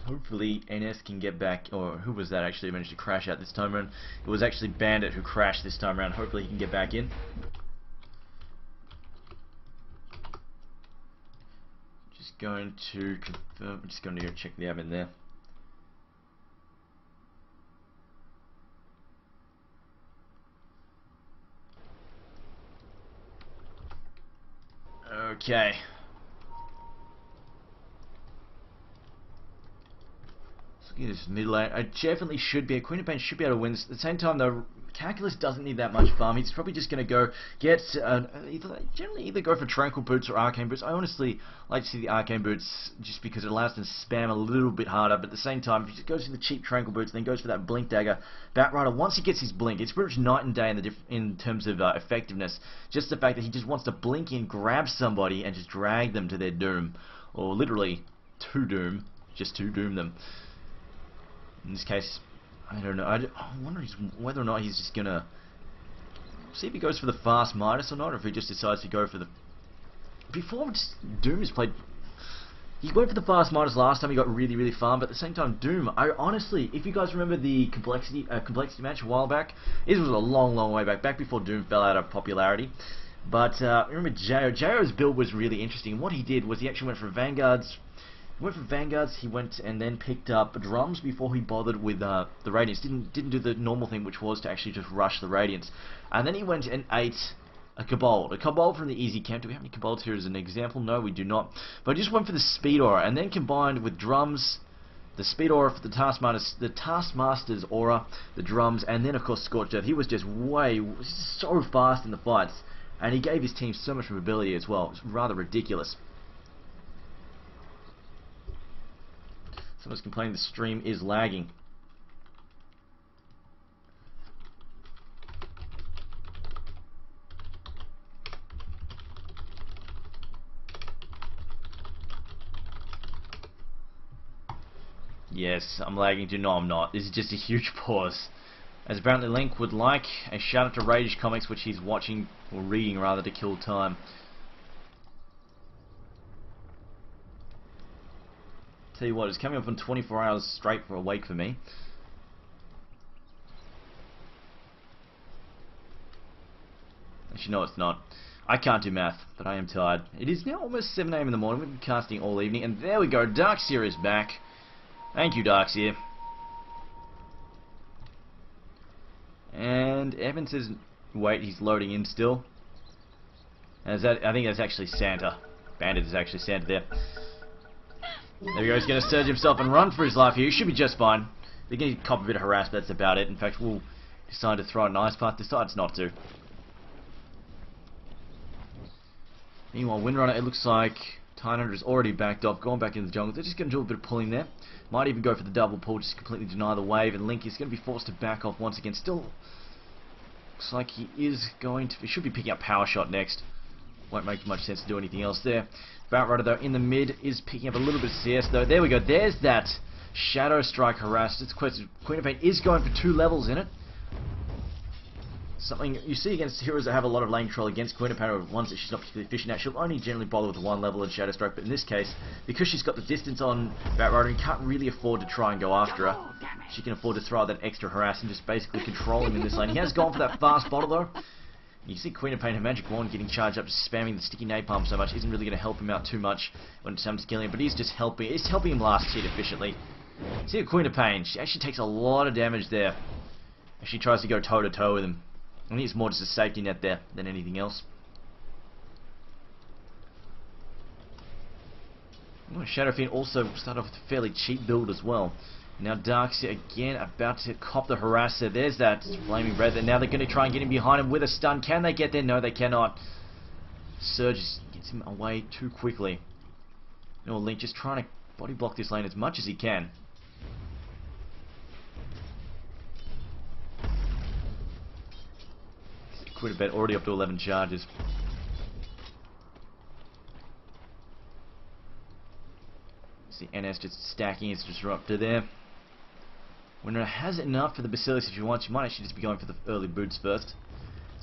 hopefully NS can get back, or who was that actually managed to crash out this time around? It was actually Bandit who crashed this time around. Hopefully he can get back in. Just going to confirm, I'm just going to go check the admin there. Okay. Looking at this mid lane, I definitely should be. Queen of Pain should be able to win this. At the same time, though, Calculus doesn't need that much farm. He's probably just going to go get generally either go for Tranquil Boots or Arcane Boots. I honestly like to see the Arcane Boots just because it allows them to spam a little bit harder. But at the same time, if he just goes for the cheap Tranquil Boots, then goes for that Blink Dagger, Batrider, once he gets his Blink, it's pretty much night and day in terms of effectiveness. Just the fact that he just wants to blink in, grab somebody, and just drag them to their doom, or literally to doom, just to doom them. In this case, I don't know. I wonder whether or not he's just gonna see if he goes for the fast Midas or not, or if he just decides to go for the. Before Doom is played, he went for the fast Midas last time. He got really far, but at the same time, Doom. I honestly, if you guys remember the complexity match a while back, it was a long way back before Doom fell out of popularity. But remember JO's build was really interesting. What he did was he actually went for Vanguards. He went and then picked up drums before he bothered with the Radiance. Didn't do the normal thing, which was to actually just rush the Radiance. And then he went and ate a Kobold. A Kobold from the easy camp. Do we have any Kobolds here as an example? No, we do not. But he just went for the Speed Aura, and then combined with drums, the Speed Aura for the Taskmaster's Aura, the drums, and then of course Scorched Earth. He was just so fast in the fights, and he gave his team so much mobility as well. It was rather ridiculous. Someone's complaining the stream is lagging. Yes, I'm lagging too. No, I'm not. This is just a huge pause. As apparently Link would like a shout out to Rage Comics, which he's watching, or reading rather, to kill time. Tell you what, it's coming up on 24 hours straight for a wake for me. Actually, no, it's not. I can't do math, but I am tired. It is now almost 7 AM in the morning. We've been casting all evening, and there we go. Darkseer is back. Thank you, Darkseer. And Evan says, wait, he's loading in still. I think that's actually Santa. Bandit is actually Santa there. There we go, he's going to surge himself and run for his life here. He should be just fine. They're going to cop a bit of harass, but that's about it. In fact, we'll decide to throw an ice path. Decides not to. Meanwhile, Windrunner, it looks like Tidehunter is already backed off, gone back into the jungle. They're just going to do a bit of pulling there. Might even go for the double pull, just completely deny the wave. And Link is going to be forced to back off once again. Still looks like he is going to... He should be picking up Power Shot next. Won't make much sense to do anything else there. Batrider, though, in the mid is picking up a little bit of CS, though. There we go. There's that Shadow Strike harassed. It's question. Queen of Pain is going for 2 levels in it. Something you see against heroes that have a lot of lane control against Queen of Pain, or ones that she's not particularly efficient at. She'll only generally bother with 1 level in Shadow Strike, but in this case, because she's got the distance on Batrider, you can't really afford to try and go after her. She can afford to throw out that extra harass and just basically control him in this lane. He has gone for that fast bottle, though. You see Queen of Pain, her magic wand getting charged up, just spamming the sticky napalm so much, isn't really going to help him out too much when it comes to killing him, but he's just helping. It's helping him last hit efficiently. See a Queen of Pain, she actually takes a lot of damage there if she tries to go toe to toe with him. I think it's more just a safety net there than anything else. Shadow Fiend also started off with a fairly cheap build as well. Now Darkseer again about to cop the harasser. There's that Flaming Breath, and now they're going to try and get him behind him with a stun. Can they get there? No, they cannot. Surge gets him away too quickly. You know, Link just trying to body block this lane as much as he can. Quit a bet, already up to 11 charges. See NS just stacking his disruptor there. Winner has enough for the Basilisk if she wants. She might actually just be going for the early boots first,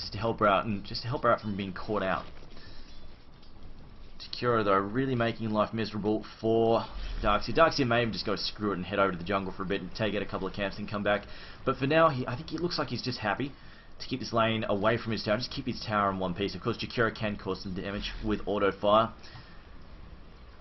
just to help her out, and just to help her out from being caught out. Takura, though, really making life miserable for Darkseid. Darkseid may just go screw it and head over to the jungle for a bit and take out a couple of camps and come back. But for now, I think it looks like he's just happy to keep this lane away from his tower. Just keep his tower in one piece. Of course, Jakiro can cause some damage with auto fire.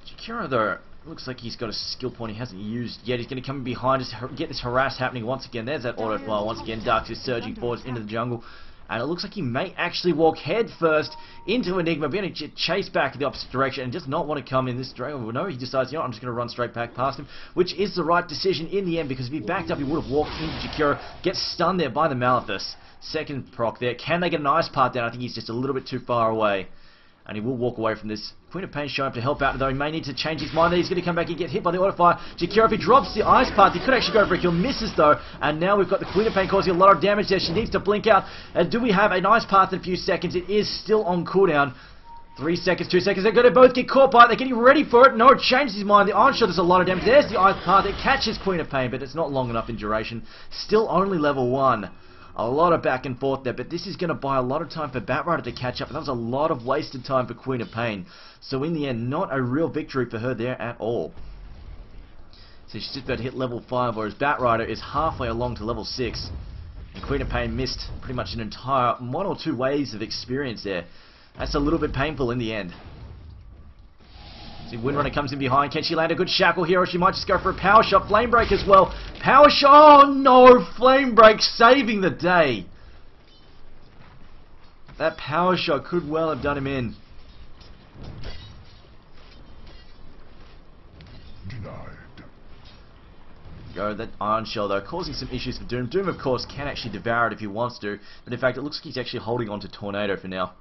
Jakiro, though, looks like he's got a skill point he hasn't used yet. He's going to come in behind us, get this harass happening once again. There's that auto fire once again. Darkseid surging forwards into the jungle. And it looks like he may actually walk head first into Enigma, being to chase back in the opposite direction and just not want to come in this direction. Well, no, he decides, you know, I'm just going to run straight back past him, which is the right decision in the end, because if he backed up, he would have walked into Jakiro, gets stunned there by the Malithus. Second proc there. Can they get an ice part down? I think he's just a little bit too far away. And he will walk away from this. Queen of Pain showing up to help out, though he may need to change his mind. He's going to come back and get hit by the auto fire. Jakiro, if he drops the ice path, he could actually go for a kill. Misses, though. And now we've got the Queen of Pain causing a lot of damage there. She needs to blink out. And do we have an ice path in a few seconds? It is still on cooldown. 3 seconds, 2 seconds. They're going to both get caught by it. They're getting ready for it. No, it changes his mind. The Iron Shot does a lot of damage. There's the ice path. It catches Queen of Pain, but it's not long enough in duration. Still only level 1. A lot of back and forth there, but this is going to buy a lot of time for Batrider to catch up, and that was a lot of wasted time for Queen of Pain. So in the end, not a real victory for her there at all. So she's just about to hit level 5, whereas Batrider is halfway along to level 6. And Queen of Pain missed pretty much an entire 1 or 2 waves of experience there. That's a little bit painful in the end. See, Windrunner comes in behind. Can she land a good shackle here, or she might just go for a power shot? Flame Break as well. Power shot. Oh no! Flame Break saving the day. That power shot could well have done him in. Denied. Go that Iron Shell, though, causing some issues for Doom. Doom, of course, can actually devour it if he wants to, but in fact, it looks like he's actually holding on to Tornado for now.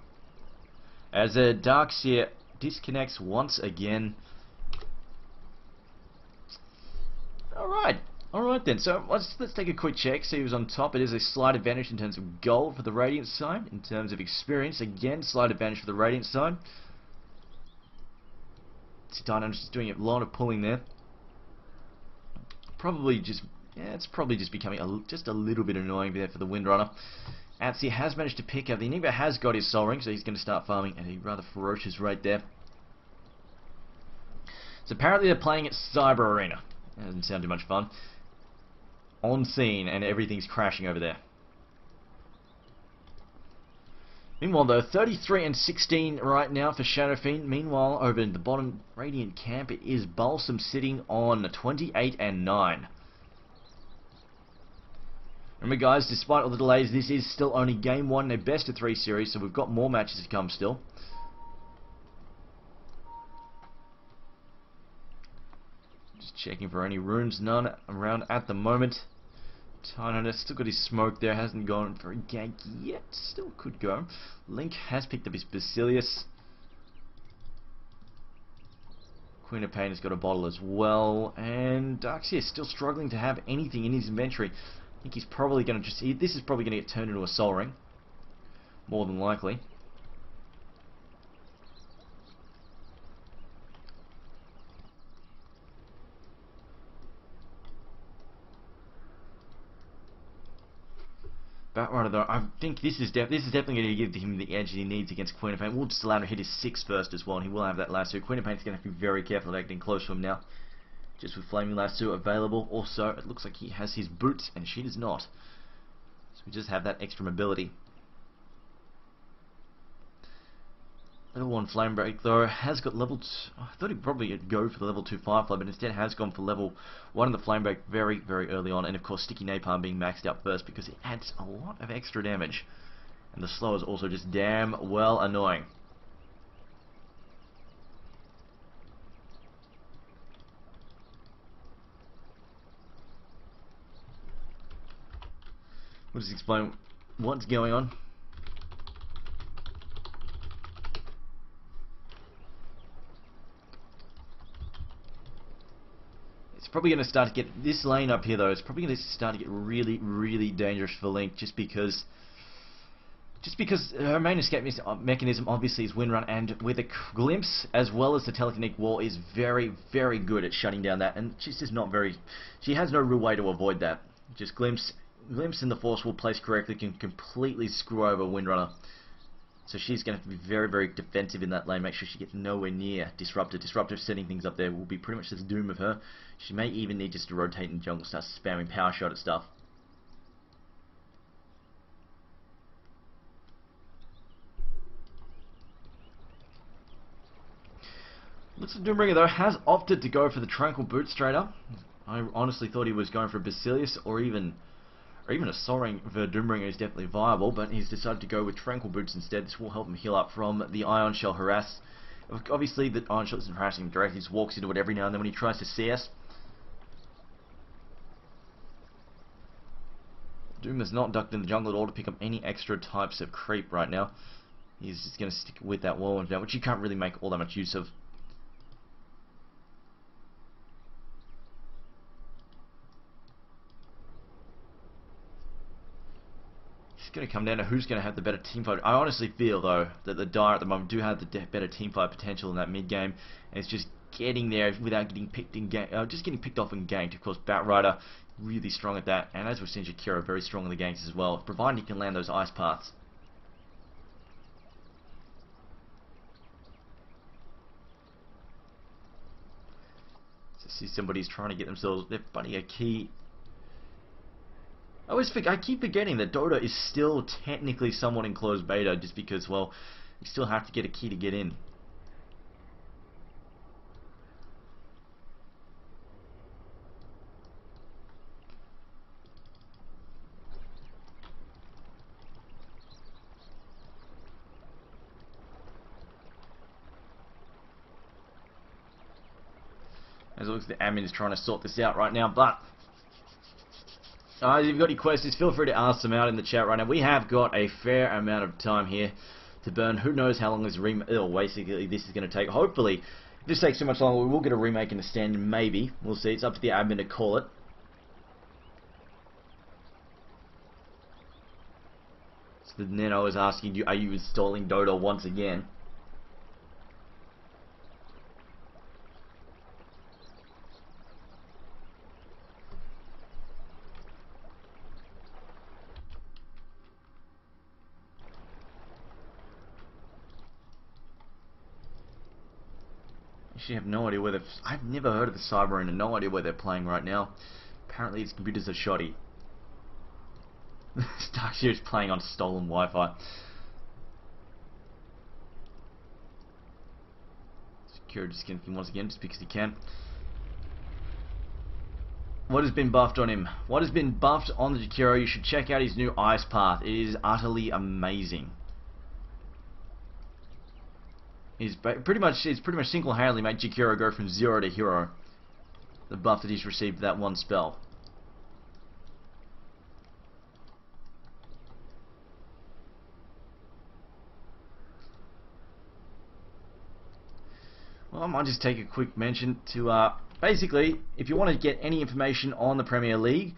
As a Darkseer disconnects once again. Alright then, so let's take a quick check, see who's on top. It is a slight advantage in terms of gold for the Radiant side. In terms of experience, again, slight advantage for the Radiant side. See, Dynam's just doing a lot of pulling there. Probably just, yeah, it's probably just becoming just a little bit annoying there for the Windrunner. Atsi has managed to pick up. The Enigma has got his Soul Ring, so he's going to start farming at a rather ferocious rate there. So apparently they're playing at Cyber Arena. That doesn't sound too much fun. On scene, and everything's crashing over there. Meanwhile, though, 33 and 16 right now for Shadow Fiend. Meanwhile, over in the bottom Radiant camp, it is Balsam sitting on 28 and 9. Remember, guys, despite all the delays, this is still only Game 1 in a best-of-3 series, so we've got more matches to come still. Just checking for any runes, none around at the moment. Tyno's still got his smoke there, hasn't gone for a gank yet, still could go. Link has picked up his Basilius. Queen of Pain has got a bottle as well, and Darkseer is still struggling to have anything in his inventory. I think he's probably going to just... This is probably going to get turned into a Soul Ring. More than likely. Batrider, though, I think this is definitely going to give him the edge that he needs against Queen of Pain. We'll just allow him to hit his 6 first as well, and he will have that lasso. Queen of Pain is going to have to be very careful of getting close to him now. Just with Flaming Lasso available. Also, it looks like he has his boots, and she does not. So we just have that extra mobility. Level 1 Flame Break, though, has got level 2... I thought he'd probably go for the level 2 Firefly, but instead has gone for level 1 of the Flame Break very, very early on. And of course, Sticky Napalm being maxed out first because it adds a lot of extra damage. And the slow is also just damn well annoying. We'll just explain what's going on. It's probably going to start to get... This lane up here, though, it's probably going to start to get really, really dangerous for Link, just because her main escape mechanism obviously is Windrun, and with a glimpse as well as the telekinetic wall is very, very good at shutting down that, and she's just not very... She has no real way to avoid that. Just glimpse in the force will placed correctly can completely screw over Windrunner. So she's going to have to be very, very defensive in that lane. Make sure she gets nowhere near Disruptor. Disruptor setting things up there will be pretty much the doom of her. She may even need just to rotate in the jungle, start spamming power shot at stuff. Looks like Doombringer though has opted to go for the Tranquil Boots straight up. I honestly thought he was going for a Basilius or even a Soaring for Doombringer is definitely viable, but he's decided to go with Tranquil Boots instead. This will help him heal up from the Ion Shell harass. Obviously, the Ion Shell isn't harassing him directly, he just walks into it every now and then when he tries to CS. Doom has not ducked in the jungle at all to pick up any extra types of creep right now. He's just going to stick with that wall, which you can't really make all that much use of. It's going to come down to who's going to have the better team fight. I honestly feel though that the Dire at the moment do have the better team fight potential in that mid game, and it's just getting there without getting picked in just getting picked off and ganked. Of course, Batrider really strong at that, and as we've seen, Jakiro very strong in the ganks as well, providing he can land those ice parts. So see somebody's trying to get themselves. They're finding a key. I keep forgetting that Dota is still technically somewhat in closed beta just because, well, you still have to get a key to get in. As it looks like the admin is trying to sort this out right now, but if you've got any questions, feel free to ask them out in the chat right now. We have got a fair amount of time here to burn. Who knows how long this basically this is going to take. Hopefully, if this takes too much longer, we will get a remake in the stand. Maybe. We'll see. It's up to the admin to call it. So the Neno is asking you, are you installing Dota once again? Actually have no idea where I've never heard of the Cyber and no idea where they're playing right now. Apparently its computers are shoddy. Starkshire is playing on stolen Wi-Fi. Security skinking once again just because he can. What has been buffed on him? What has been buffed on the Jakiro? You should check out his new Ice Path. It is utterly amazing. It's pretty much single-handedly made Jakiro go from 0 to hero. The buff that he's received for that one spell. Well, I might just take a quick mention to basically, if you want to get any information on the Premier League,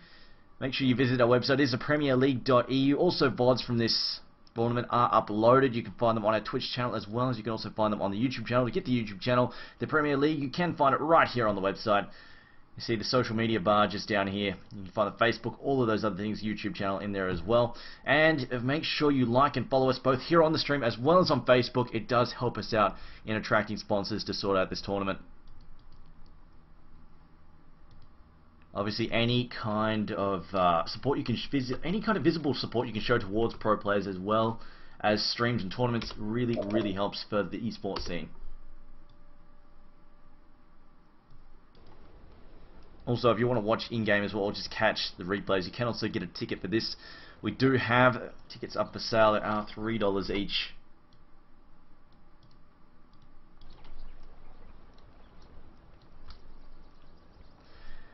make sure you visit our website. It is premierleague.eu. Also, VODs from this tournament are uploaded. You can find them on our Twitch channel as well as you can also find them on the YouTube channel. To get the YouTube channel, the Premier League, you can find it right here on the website. You see the social media bar just down here. You can find the Facebook, all of those other things, YouTube channel in there as well. And make sure you like and follow us both here on the stream as well as on Facebook. It does help us out in attracting sponsors to sort out this tournament. Obviously, any kind of support you can any kind of visible support you can show towards pro players as well as streams and tournaments really helps for the esports scene. Also, if you want to watch in-game as well, or just catch the replays, you can also get a ticket for this. We do have tickets up for sale. They are $3 each.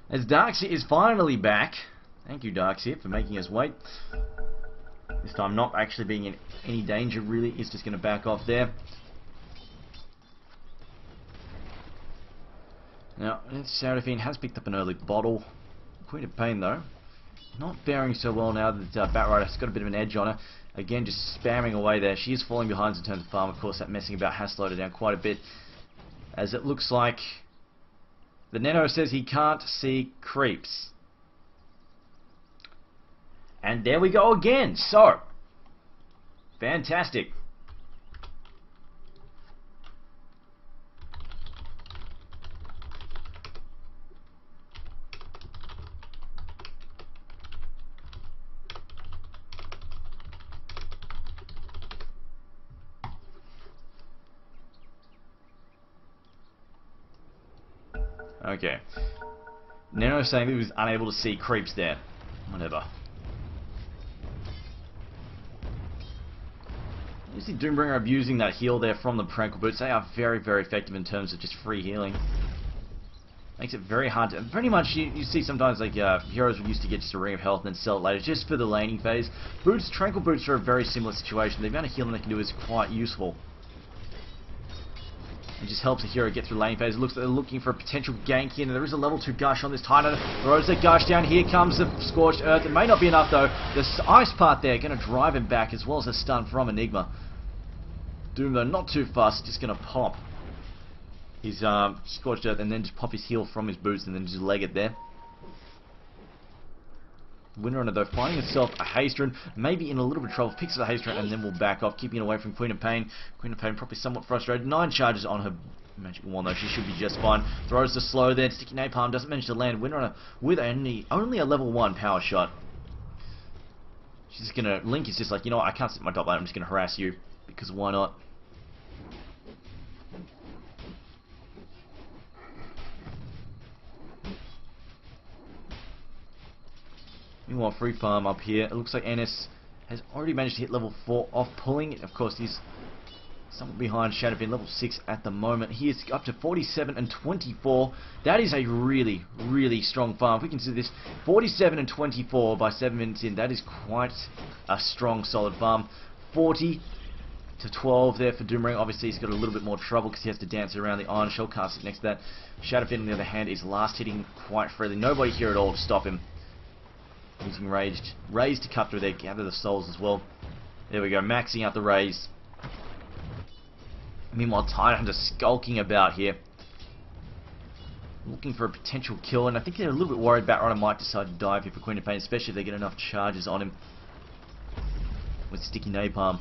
As Darkseer is finally back. Thank you, Darkseer, for making us wait. This time not actually being in any danger, really. He's just going to back off there. Now, Seraphine has picked up an early bottle. Queen of Pain, though, not faring so well now that Batrider's got a bit of an edge on her. Again, just spamming away there. She is falling behind in terms of farm. Of course, that messing about has slowed her down quite a bit, as it looks like the Neno says he can't see creeps. And there we go again. So, fantastic. Okay. Neno's saying that he was unable to see creeps there. Whatever. You see Doombringer abusing that heal there from the Tranquil Boots. They are very, very effective in terms of just free healing. Makes it very hard to... Pretty much, you see sometimes like heroes used to get just a ring of health and then sell it later, just for the laning phase. Boots, Tranquil Boots are a very similar situation. The amount of healing they can do is quite useful. It just helps a hero get through laning phase. It looks like they're looking for a potential gank here, and there is a level 2 gush on this Titan. Throws the gush down. Here comes the Scorched Earth. It may not be enough though. The ice part there going to drive him back, as well as a stun from Enigma. Doom though not too fast, just going to pop his Scorched Earth and then just pop his heal from his boots and then just leg it there. Windrunner though finding itself a haste rune, maybe in a little bit of trouble, picks up the haste rune and then will back off, keeping it away from Queen of Pain. Queen of Pain probably somewhat frustrated. 9 charges on her magic wand though, she should be just fine. Throws the slow there, Sticky Napalm doesn't manage to land. Windrunner with only a level 1 power shot. She's just gonna, Link is just like, you know what, I can't sit my top lane, I'm just gonna harass you, because why not? Meanwhile, free farm up here. It looks like NS has already managed to hit level 4 off pulling. Of course, he's somewhat behind Shadowfin, level 6 at the moment. He is up to 47 and 24. That is a really, really strong farm. If we consider this 47 and 24 by 7 minutes in, that is quite a strong, solid farm. 40 to 12 there for Doomring. Obviously, he's got a little bit more trouble because he has to dance around the Iron Shell, cast it next to that. Shadowfin, on the other hand, is last hitting quite freely. Nobody here at all to stop him. Using Raise to cut through there, gather the souls as well. There we go, maxing out the Raise. Meanwhile, Titan just skulking about here, looking for a potential kill, and I think they're a little bit worried Batrider might decide to dive here for Queen of Pain, especially if they get enough charges on him with Sticky Napalm.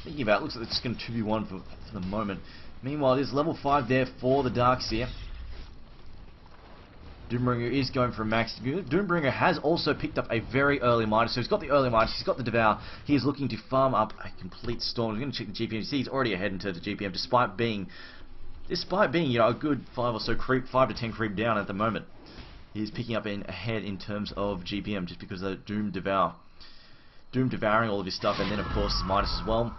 Thinking about it, looks like it's just going to 2v1 for the moment. Meanwhile, there's level 5 there for the Darkseer. Doombringer is going for a max. Doombringer has also picked up a very early Midas, so he's got the early Midas, he's got the Devour. He is looking to farm up a complete storm. We're going to check the GPM. You see he's already ahead into the GPM, despite being you know, a good 5 or so creep, 5 to 10 creep down at the moment. He's picking up ahead in terms of GPM just because of the Doom Devour. Doom devouring all of his stuff, and then of course his Midas as well.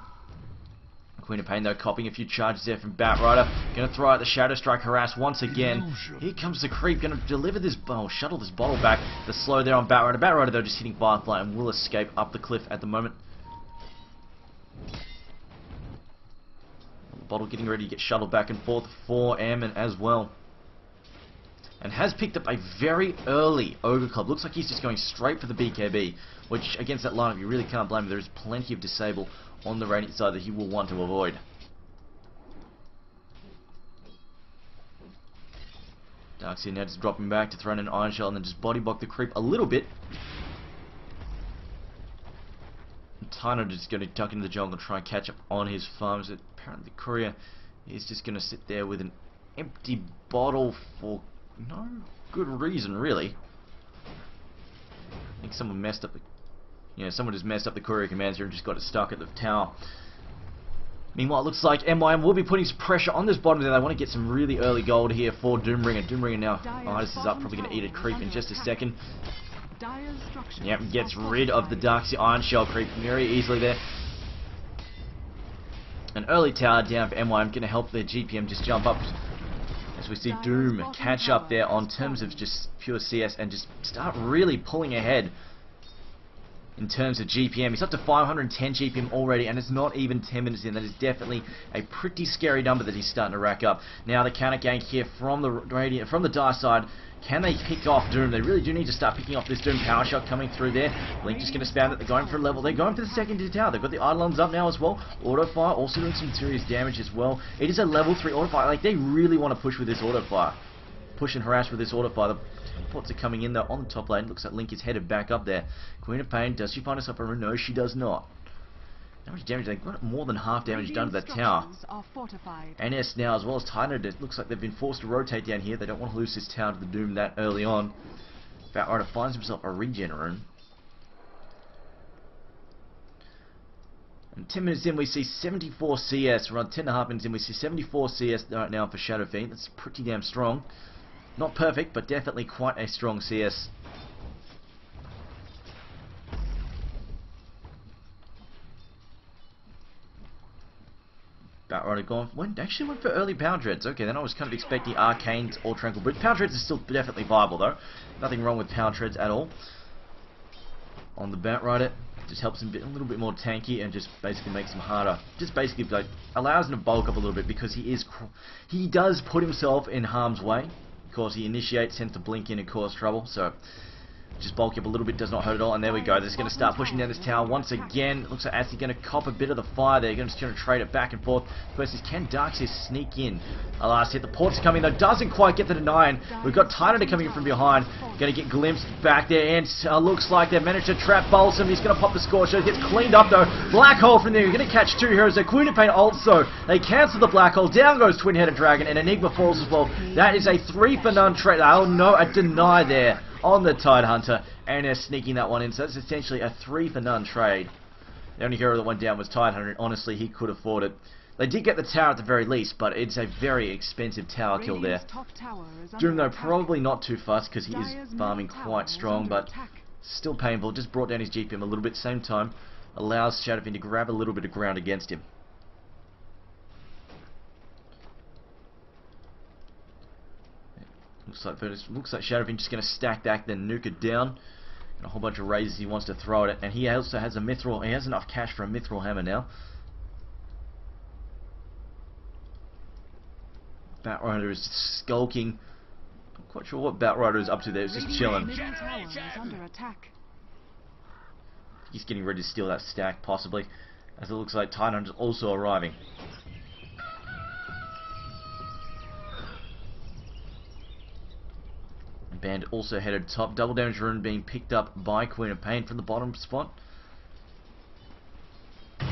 Queen of Pain though, copying a few charges there from Batrider. Gonna throw out the Shadow Strike Harass once again. Here comes the creep, gonna deliver this, shuttle this bottle back. The slow there on Batrider. Batrider though just hitting Firefly and will escape up the cliff at the moment. Bottle getting ready to get shuttled back and forth for Ammon as well. And has picked up a very early Ogre Club. Looks like he's just going straight for the BKB, which against that lineup you really can't blame him. There is plenty of disable on the Radiant side that he will want to avoid. Darkseer now just dropping back to throw in an Iron Shell and then just body block the creep a little bit. Titan just going to duck into the jungle and try and catch up on his farms. Apparently the courier is just going to sit there with an empty bottle for no good reason, really. I think someone messed up the... someone just messed up the courier commands here and just got it stuck at the tower. Meanwhile, it looks like MYM will be putting some pressure on this bottom there. They want to get some really early gold here for Doombringer. Doombringer now, Midas is up, probably going to eat a creep in just a second. Yep, gets rid of the Darkseer Iron Shell creep very easily there. An early tower down for MYM, going to help their GPM just jump up. As we see Doom catch up there on terms of just pure CS and just start really pulling ahead in terms of GPM. He's up to 510 GPM already, and it's not even 10 minutes in. That is definitely a pretty scary number that he's starting to rack up. Now the counter gank here from the Dire side. Can they pick off Doom? They really do need to start picking off this Doom power shot coming through there. Link just going to spam that. They're going for a level. They're going for the secondary tower. They've got the Eidolons up now as well. Autofire also doing some serious damage as well. It is a level 3 autofire. Like, they really want to push with this autofire. Push and harass with this autofire. The teleports are coming in though on the top lane. Looks like Link is headed back up there. Queen of Pain, does she find herself a rune? No, she does not. How much damage? They've got more than half damage done to that tower. NS now, as well as Titan, it looks like they've been forced to rotate down here. They don't want to lose this tower to the Doom that early on. Batrider finds himself a regen rune. And 10 minutes in, we see 74 CS. Around 10.5 minutes in, we see 74 CS right now for Shadow Fiend. That's pretty damn strong. Not perfect, but definitely quite a strong CS. Batrider gone. Actually went for early Power Dreads. Okay, then I was kind of expecting Arcanes or Tranquil Boots. Power Dreads is still definitely viable though. Nothing wrong with Power Dreads at all. On the Batrider, just helps him a little bit more tanky and just basically makes him harder. Just basically like allows him to bulk up a little bit because he does put himself in harm's way. Of course, he initiates, tends to blink in and cause trouble. So just bulk up a little bit, does not hurt at all. And there we go. They're just going to start pushing down this tower once again. It looks like Assy's going to cop a bit of the fire there. They're just going to trade it back and forth. The question is, can Darkseer sneak in? A last hit. The ports are coming though. Doesn't quite get the denying. We've got Titaner coming in from behind. Going to get glimpsed back there. And looks like they've managed to trap Balsam. He's going to pop the Scorcher. Gets cleaned up though. Black Hole from there. You're going to catch two heroes there. Queen of Pain also. They cancel the Black Hole. Down goes Twin-Headed Dragon. And Enigma falls as well. That is a 3-for-none trade. Oh no, a deny there on the Tidehunter, and they're sneaking that one in. So that's essentially a 3-for-none trade. The only hero that went down was Tidehunter, and honestly, he could afford it. They did get the tower at the very least, but it's a very expensive tower kill there. Doom, though, probably not too fussed, because he is farming quite strong, but still painful. Just brought down his GPM a little bit, same time, allows Shadow Fiend to grab a little bit of ground against him. Looks like Shadow Fiend just going to stack back, then nuke it down. And a whole bunch of razors he wants to throw at it. And he also has a mithril. He has enough cash for a mithril hammer now. Batrider is skulking. I'm quite sure what Batrider is up to there. He's just chilling. He's getting ready to steal that stack, possibly. As it looks like Titan is also arriving. Band also headed top. Double damage rune being picked up by Queen of Pain from the bottom spot. You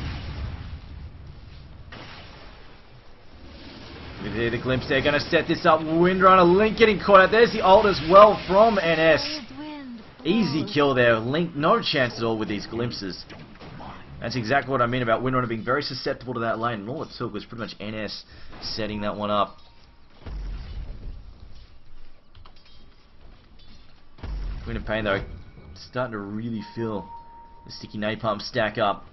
can hear the glimpse there. Going to set this up. Windrunner. Link getting caught out. There's the ult as well from NS. Easy kill there. Link no chance at all with these glimpses. That's exactly what I mean about Windrunner being very susceptible to that lane. And all it took was pretty much NS setting that one up. Queen of Pain though, starting to really feel the sticky napalm stack up.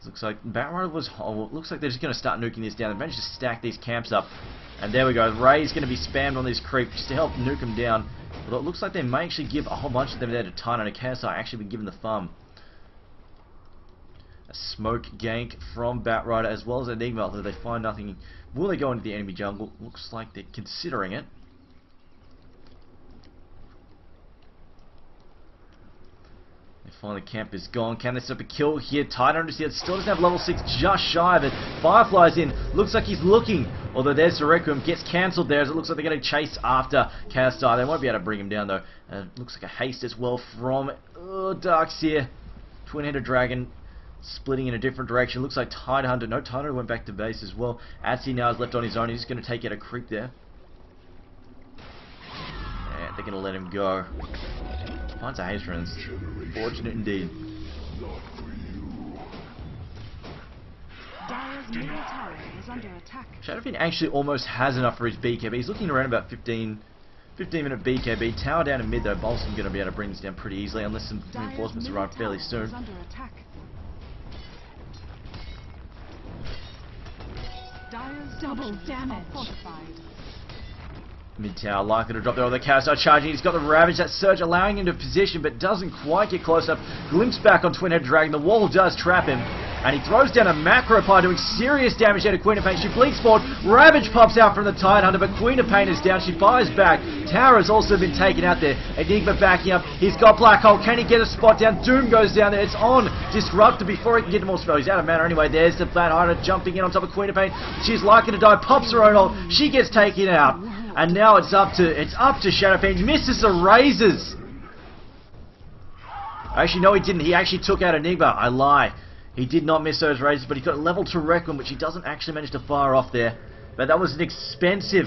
Looks like Batrider was. Oh, looks like they're just going to start nuking this down. They managed to stack these camps up, and there we go. Ray's going to be spammed on these creeps just to help nuke them down. Although it looks like they may actually give a whole bunch of them there to Titan and KSI actually be given the farm. A smoke gank from Batrider as well as Enigma, although they find nothing. Will they go into the enemy jungle? Looks like they're considering it. And finally, camp is gone. Can they set up a kill here? Titan still doesn't have level 6, just shy of it. Firefly's in. Looks like he's looking. Although there's the Requiem. Gets cancelled there as it looks like they're going to chase after KSI. They won't be able to bring him down though. Looks like a haste as well from Darkseer. Twin-Headed Dragon. Splitting in a different direction. Looks like Tidehunter. No, Tidehunter went back to base as well. Atsy now is left on his own. He's going to take out a creep there. And they're going to let him go. Finds a haste runes. Fortunate indeed. Shadow Fiend actually almost has enough for his BKB. He's looking around about 15-minute BKB. Tower down in mid though. Balsam going to be able to bring this down pretty easily unless some reinforcements arrive fairly soon. Double damage. Mid tower likely to drop there. The Chaos charging. He's got the Ravage. That Surge allowing him to position, but doesn't quite get close enough. Glimpse back on Twin-Headed Dragon. The wall does trap him. And he throws down a macro pie doing serious damage there to Queen of Pain. She bleeds forward. Ravage pops out from the Tidehunter, but Queen of Pain is down. She fires back. Tower has also been taken out there. Enigma backing up. He's got Black Hole. Can he get a spot down? Doom goes down there. It's on Disruptor before he can get more spell. He's out of mana anyway. There's the Batrider jumping in on top of Queen of Pain. She's likely to die. Pops her own ult. She gets taken out. And now it's up to Shadow Fiend. Misses the razors. Actually, no, he didn't. He actually took out Enigma. I lie. He did not miss those razors, but he got a level 2 Requiem, which he doesn't actually manage to fire off there. But that was an expensive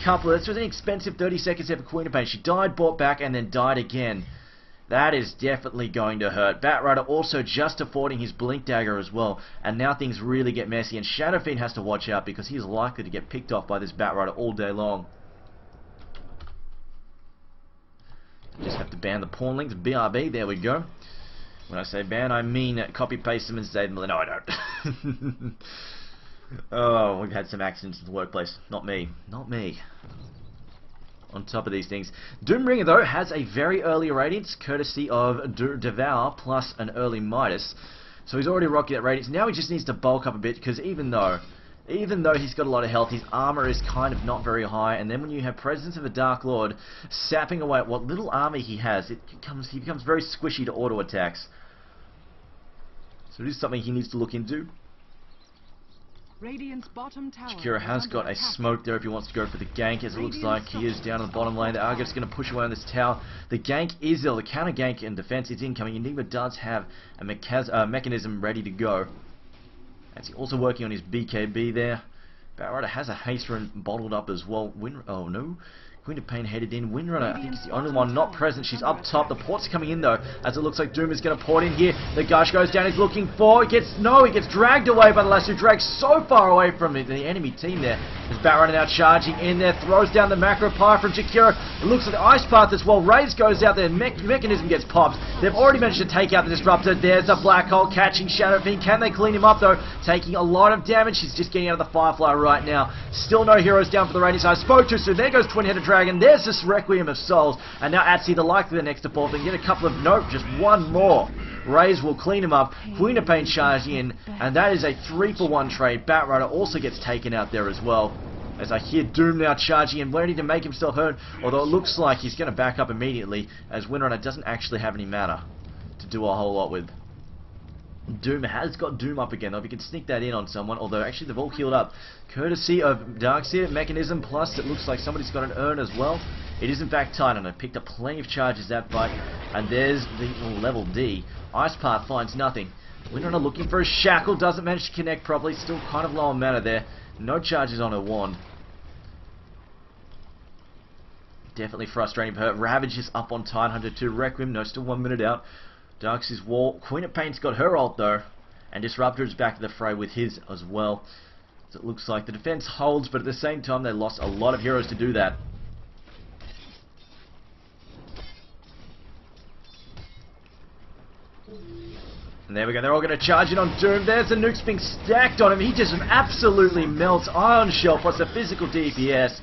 couple. This was an expensive 30 seconds there for Queen of Pain. She died, bought back, and then died again. That is definitely going to hurt. Batrider also just affording his Blink Dagger as well. And now things really get messy. And Shadow Fiend has to watch out because he's likely to get picked off by this Batrider all day long. Just have to ban the pawn links. BRB, there we go. When I say ban, I mean copy paste them and save them. No, I don't. Oh, we've had some accidents in the workplace. Not me. Not me. On top of these things, Doombringer though has a very early Radiance, courtesy of Devour plus an early Midas. So he's already rocking that Radiance. Now he just needs to bulk up a bit because even though he's got a lot of health, his armor is kind of not very high. And then when you have Presence of the Dark Lord sapping away at what little armor he has, he becomes very squishy to auto attacks. So it is something he needs to look into. Radiant's bottom tower. Jakiro has got a smoke there if he wants to go for the gank, as it looks like he is down in the bottom lane. The Argus going to push away on this tower. The gank is ill. The counter gank and defense is incoming. Enigma does have a mechanism ready to go. As he's also working on his BKB there. Batrider has a haste rune bottled up as well. Oh no. Queen of Pain headed in. Windrunner, I think, is the only one not present. She's up top. The port's coming in, though, as it looks like Doom is going to port in here. The Gush goes down. He's looking for. He gets dragged away by the lasso. Dragged so far away from the enemy team there. There's Batrider now charging in there. Throws down the macro pyre from Jakiro. It looks like the Ice Path as well. Raze goes out there. Mechanism gets popped. They've already managed to take out the Disruptor. There's a Black Hole catching Shadow Fiend. Can they clean him up, though? Taking a lot of damage. He's just getting out of the Firefly right now. Still no heroes down for the Radiance. I spoke too soon. There goes Twin-Headed Dragon. There's this Requiem of Souls, and now Atsi, the likely the next to fall, and get a couple of, nope, just one more. Raze will clean him up. Queen of Pain charging in, and that is a 3-for-1 trade. Batrider also gets taken out there as well. As I hear Doom now charging in, ready to make himself heard, although it looks like he's going to back up immediately, as Windrunner doesn't actually have any mana to do a whole lot with. Doom has got Doom up again, though. If you can sneak that in on someone, although actually they've all healed up. Courtesy of Darkseer, Mechanism, plus it looks like somebody's got an urn as well. It is in fact Titan. I picked up plenty of charges that fight, and there's the level D. Ice Path finds nothing. Windrunner looking for a shackle, doesn't manage to connect properly, still kind of low on mana there. No charges on her wand. Definitely frustrating for her. Ravage is up on Titan Hunter 2. Requiem, no, still 1 minute out. Darkseer's wall. Queen of Pain's got her ult though, and Disruptor is back to the fray with his as well. So it looks like the defense holds, but at the same time they lost a lot of heroes to do that. And there we go, they're all going to charge in on Doom. There's the nukes being stacked on him. He just absolutely melts. Iron Shell plus the physical DPS.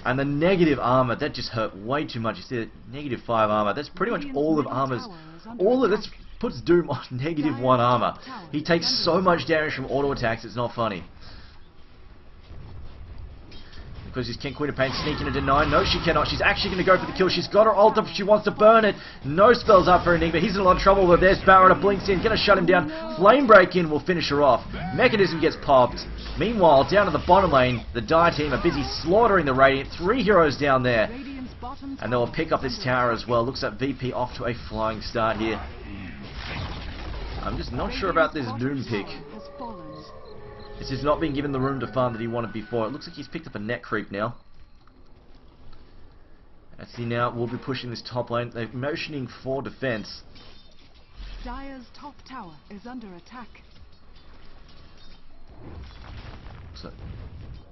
And the negative armor, that just hurt way too much. You see that -5 armor. That's pretty much all of armor's. All of this puts Doom on -1 armor. He takes so much damage from auto attacks, it's not funny. Because his Queen of Pain sneaking into 9. No, she cannot. She's actually going to go for the kill. She's got her ult up. She wants to burn it. No spells up for Enigma. He's in a lot of trouble. But there's Batrider blinks in. Going to shut him down. Flame Break in will finish her off. Mechanism gets popped. Meanwhile, down to the bottom lane, the Dire team are busy slaughtering the Radiant. 3 heroes down there. And they'll pick up this tower as well. Looks like VP off to a flying start here. I'm just not sure about this Doom pick. This has not been given the room to farm that he wanted before. It looks like he's picked up a net creep now. As he now will be pushing this top lane. They're motioning for defense. Dire's top tower is under attack. So,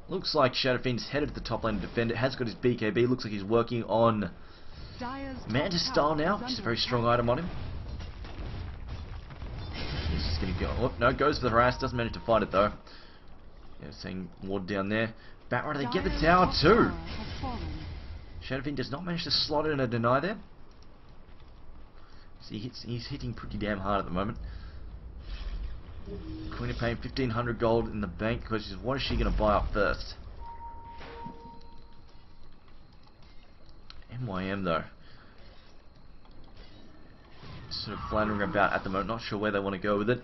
looks like Shadow Fiend's headed to the top lane to defend it. Has got his BKB. Looks like he's working on Mantis Style now, which is a very strong item on him. He's just going to go. Oh, no, goes for the harass. Doesn't manage to find it though. Yeah, seeing Ward down there. Batrider, they get the tower too. Shadow Fiend does not manage to slot in a deny there. So he's hitting pretty damn hard at the moment. Queen of Pain, 1500 gold in the bank. Because what is she going to buy up first? MYM though. Sort of floundering about at the moment. Not sure where they want to go with it.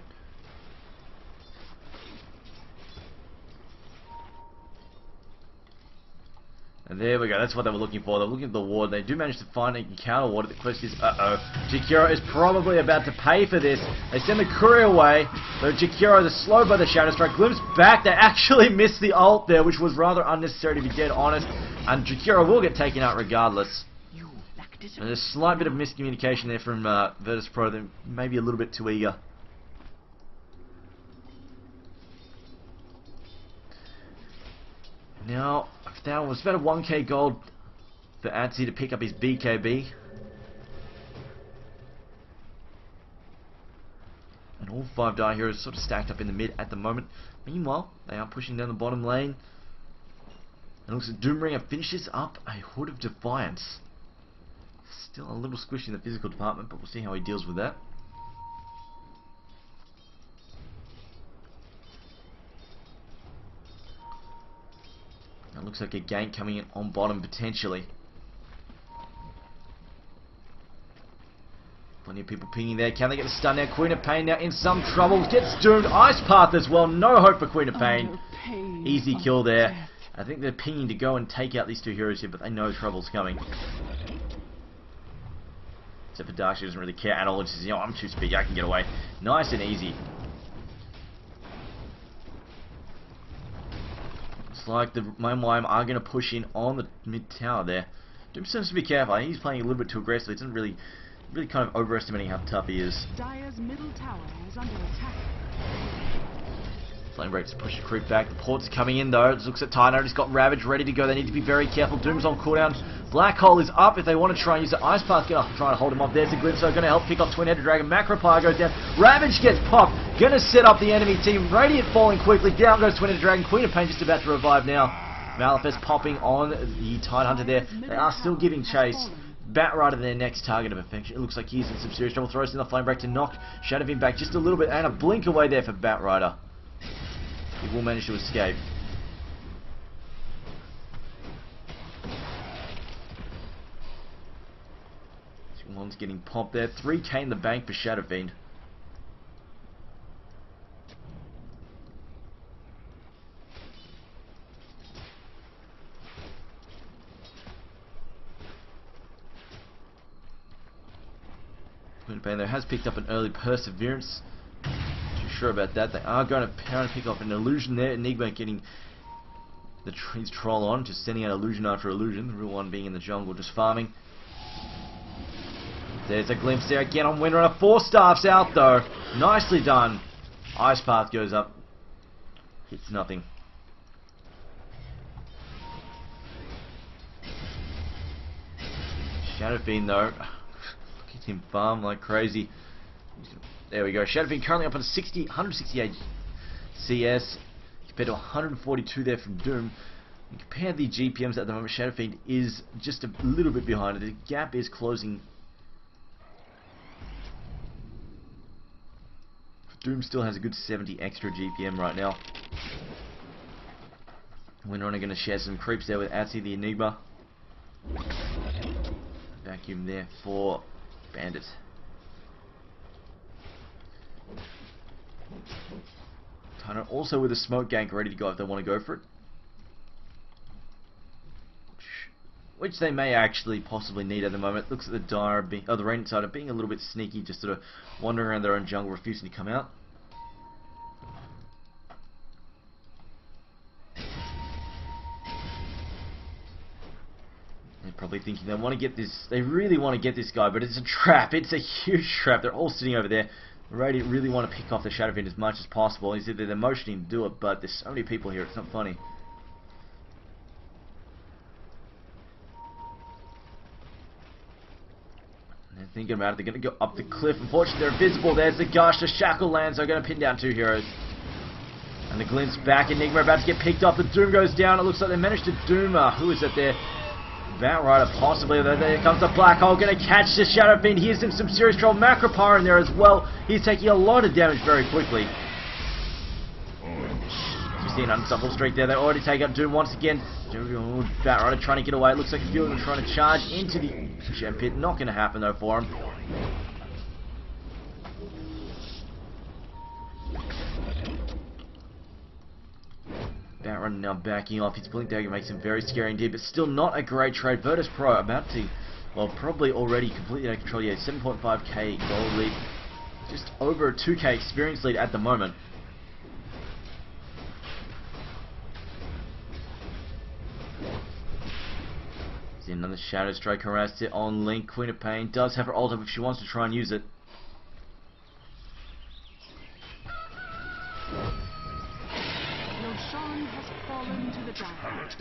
And there we go, that's what they were looking for. They're looking at the ward. They do manage to find a counter ward. The question is, Jakiro is probably about to pay for this. They send the courier away. So Jakiro is slowed by the Shadow Strike. Glimpse back. They actually missed the ult there, which was rather unnecessary to be dead honest. And Jakiro will get taken out regardless. practice. And a slight bit of miscommunication there from Virtus Pro. They're maybe a little bit too eager. Now, that was about a 1k gold for Atsi to pick up his BKB. And all 5 Dire Heroes sort of stacked up in the mid at the moment. Meanwhile, they are pushing down the bottom lane. And it looks like Doombringer finishes up a Hood of Defiance. Still a little squishy in the physical department, but we'll see how he deals with that. It looks like a gank coming in on bottom potentially. Plenty of people pinging there. Can they get the stun now? Queen of Pain now in some trouble. Gets doomed. Ice Path as well. No hope for Queen of Pain. Easy kill there. I think they're pinging to go and take out these 2 heroes here, but they know trouble's coming. Except for Darkshire doesn't really care at all. He says, you know, I'm too speedy. I can get away. Nice and easy. Looks like the MYM are going to push in on the mid tower there. Doom seems to be careful. He's playing a little bit too aggressive. He doesn't really kind of overestimating how tough he is. Dire's middle tower is under attack. Flame Break's push the creep back. The ports are coming in though. It looks at Titanite. He's got Ravage ready to go. They need to be very careful. Doom's on cooldown. Black Hole is up if they want to try and use the Ice Path. Trying to hold him off. There's a glimpse. So going to help pick off Twin-Headed Dragon. Macropire goes down. Ravage gets popped. Going to set up the enemy team. Radiant falling quickly. Down goes Twin-Headed Dragon. Queen of Pain just about to revive now. Malefest popping on the Tidehunter there. They are still giving chase. Batrider their next target of affection. It looks like he's in some serious trouble. Throws in the Flame Break to knock Shadowfiend back just a little bit. And a blink away there for Batrider. He will manage to escape. One's getting popped there. 3k in the bank for Shadowfiend. There has picked up an early Perseverance. Not too sure about that. They are going to pick up an illusion there. Enigma getting his troll on, just sending out illusion after illusion. The real one being in the jungle, just farming. There's a glimpse there again on Windrunner. 4 staffs out though. Nicely done. Ice Path goes up. Hits nothing. Shadowfiend though. Look at him farm like crazy. There we go. Shadowfiend currently up on 168 CS compared to 142 there from Doom. And compare the GPMs at the moment. Shadowfiend is just a little bit behind. The gap is closing. Doom still has a good 70 extra GPM right now. Windrunner going to share some creeps there with Atsi the Enigma. Vacuum there for Bandit. Titanite also with a smoke gank ready to go if they want to go for it. Which they may actually possibly need at the moment. Looks at the Dire the Radiant side being a little bit sneaky, just sort of wandering around their own jungle, refusing to come out. They're probably thinking they want to get this. They really want to get this guy, but it's a trap. It's a huge trap. They're all sitting over there. The Radiant really want to pick off the Shadowfiend as much as possible. He's either they're motioning to do it, but there's so many people here. It's not funny. They're thinking about it. They're going to go up the cliff. Unfortunately, they're invisible. There's the Gush. The Shackle lands. They're going to pin down 2 heroes. And the Glimpse back. Enigma about to get picked up. The Doom goes down. It looks like they managed to Doom. Who is it there? Batrider possibly. There comes the Black Hole. Going to catch the Shadowfiend. He's in some serious trouble. Macropire in there as well. He's taking a lot of damage very quickly. You see an unstoppable streak there. They already take up Doom once again. Batrider trying to get away. It looks like a few of them trying to charge into the gem pit. Not going to happen though for him. Batrider now backing off. His Blink Dagger makes him very scary indeed, but still not a great trade. Virtus Pro about to, well, probably already completely out of control. Yeah, 7.5k gold lead. Just over a 2k experience lead at the moment. See another the Shadow Strike harassed it on Link. Queen of Pain does have her ult up if she wants to try and use it. Roshan has fallen to the giant.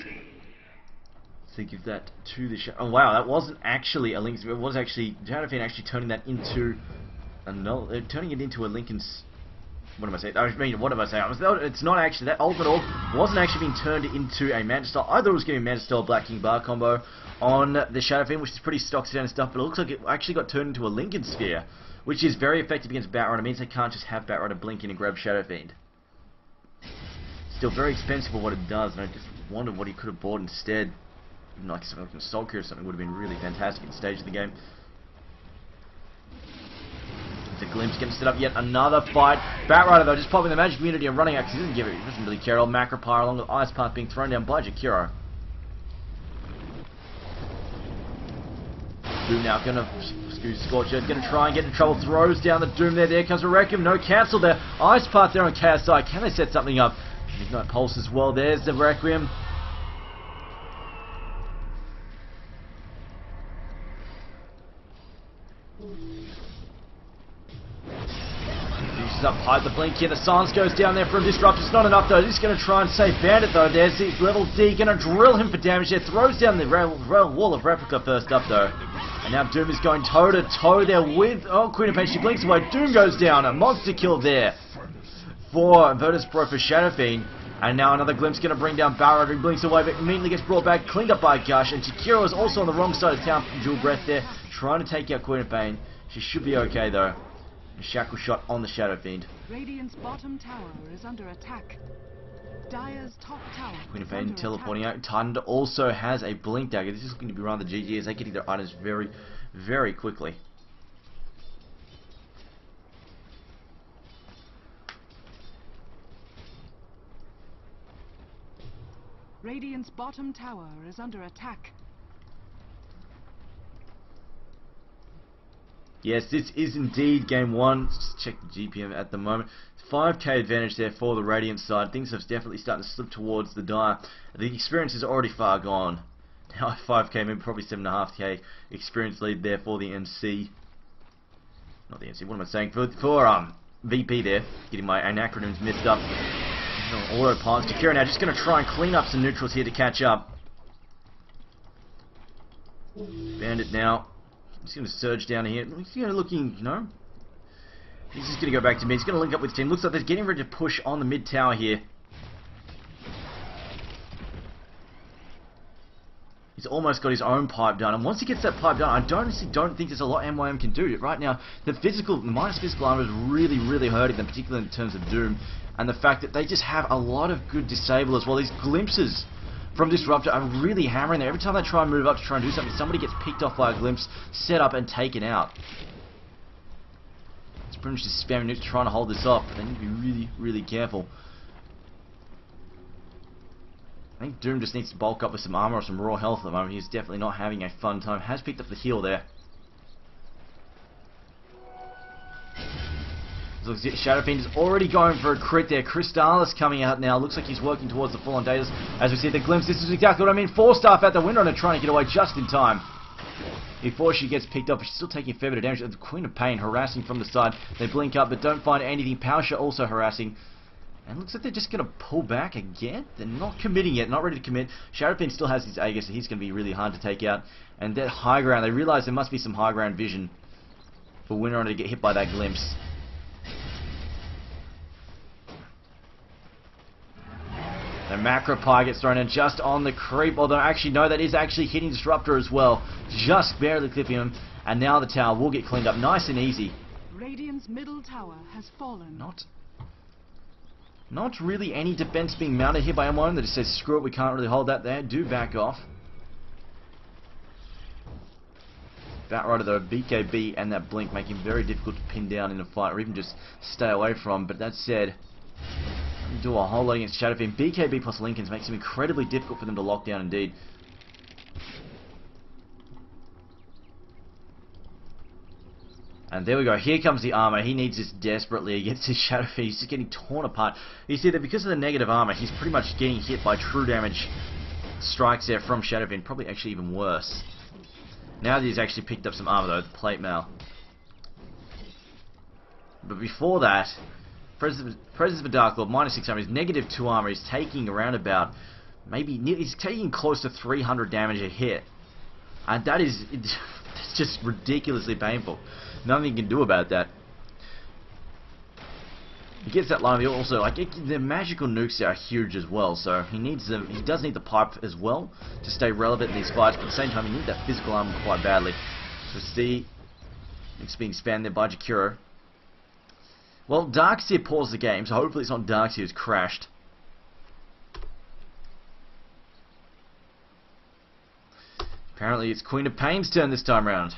So give that to the Shadow. Oh wow, that wasn't actually a Link. It was actually Shadowfiend actually turning that into turning it into a Lincoln's. What am I saying? I mean, what am I saying? It's not actually, that ultimate orb wasn't actually being turned into a Manta Style. I thought it was getting a Manta Style Black King Bar combo on the Shadowfiend, which is pretty stock standard stuff, but it looks like it actually got turned into a Lincoln Sphere, which is very effective against Batrider. It means they can't just have Batrider blink in and grab Shadowfiend. Still very expensive for what it does, and I just wondered what he could have bought instead. Even like something like a Soul Cure or something would have been really fantastic at the stage of the game. The Glimpse getting set up yet another fight. Batrider though just popping the magic immunity and running out because he doesn't really care at all. Macropyre along with Ice Path being thrown down by Jakiro. Doom now gonna Scorcher, gonna try and get into trouble, throws down the Doom there. There comes a Requiem, no cancel there. Ice Path there on KSI. Can they set something up? Midnight Pulse as well. There's the Requiem. Up, hide the blink here, the silence goes down there for a disrupt. It's not enough though, he's going to try and save Bandit though. There's his level D, going to drill him for damage there, throws down the wall of Replica first up though. And now Doom is going toe to toe there with, oh, Queen of Pain, she blinks away, Doom goes down, a monster kill there for Virtus Pro for Shadowfiend. And now another Glimpse going to bring down Batrider, who blinks away but immediately gets brought back, cleaned up by Gush, and Jakiro is also on the wrong side of town from Dual Breath there, trying to take out Queen of Pain. She should be okay though. A shackle shot on the Shadowfiend. Radiant's bottom tower is under attack. Dire's top tower. Queen of Pain teleporting out. Titan also has a blink dagger. This is going to be rather GG as they getting their items very, very quickly. Radiant's bottom tower is under attack. Yes, this is indeed game one. Just check the GPM at the moment. 5k advantage there for the Radiant side. Things have definitely started to slip towards the Dire. The experience is already far gone. Now 5k, maybe probably 7.5k experience lead there for the MC. Not the MC, what am I saying? For VP there. Getting my acronyms mixed up. Auto Pons. Jakiro now just going to try and clean up some neutrals here to catch up. Bandit now. He's going to surge down here. He's looking, you know. He's just going to go back to mid. He's going to link up with the team. Looks like they're getting ready to push on the mid tower here. He's almost got his own pipe done. And once he gets that pipe done, I honestly don't think there's a lot MYM can do. Right now, the minus physical armor is really, really hurting them, particularly in terms of Doom. And the fact that they just have a lot of good disable as well. These glimpses from Disruptor are really hammering there. Every time they try and move up to try and do something, somebody gets picked off by a glimpse, set up and taken out. It's pretty much just spamming nukes trying to hold this off, but they need to be really, really careful. I think Doom just needs to bulk up with some armor or some raw health at the moment. He's definitely not having a fun time. Has picked up the heal there. Looks like Shadowfiend is already going for a crit there. Crystallis coming out now. Looks like he's working towards the full-on Datas. As we see the glimpse, this is exactly what I mean. 4-staff out the window and they're trying to get away just in time. Before she gets picked up, she's still taking a fair bit of damage. The Queen of Pain harassing from the side. They blink up but don't find anything. Power Shot also harassing. And looks like they're just going to pull back again. They're not committing yet, not ready to commit. Shadowfiend still has his Aegis, so he's going to be really hard to take out. And that high ground, they realize there must be some high ground vision for Winrunner to get hit by that glimpse. The Macropyre gets thrown in just on the creep, although actually no, that is actually hitting Disruptor as well. Just barely clipping him. And now the tower will get cleaned up nice and easy. Radiant's middle tower has fallen. Not really any defense being mounted here by MYM that just says screw it, we can't really hold that there. Do back off. Batrider though, BKB and that blink make him very difficult to pin down in a fight or even just stay away from. But that said, do a whole lot against Shadowfiend. BKB plus Lincolns makes him incredibly difficult for them to lock down indeed. And there we go. Here comes the armor. He needs this desperately against his Shadowfiend. He's just getting torn apart. You see that because of the negative armor, he's pretty much getting hit by true damage strikes there from Shadowfiend. Probably actually even worse. Now that he's actually picked up some armor though, the plate mail. But before that, Presence of a Dark Lord, -6 armor, he's -2 armor, he's taking around about, he's taking close to 300 damage a hit. And that is, it's just ridiculously painful. Nothing you can do about that. He gets that line, also, like, the magical nukes are huge as well, so he needs them, he does need the pipe as well to stay relevant in these fights, but at the same time he needs that physical armor quite badly. So see, it's being spammed there by Jakiro. Well, Darkseer paused the game, so hopefully it's not Darkseer who's crashed. Apparently it's Queen of Pain's turn this time round.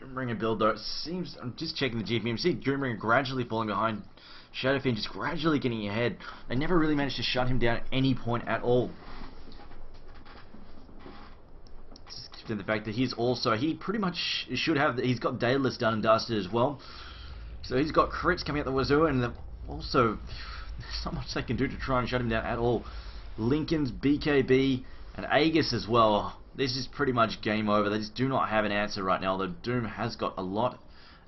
Doombringer build though, it seems, I'm just checking the GPM, see Doombringer gradually falling behind, Shadowfiend just gradually getting ahead. They never really managed to shut him down at any point at all. To the fact that he's also, he pretty much should have, he's got Daedalus done and dusted as well. So he's got crits coming out the wazoo, and also, there's not much they can do to try and shut him down at all. Lincoln's, BKB, and Aegis as well. This is pretty much game over. They just do not have an answer right now. The Doom has got a lot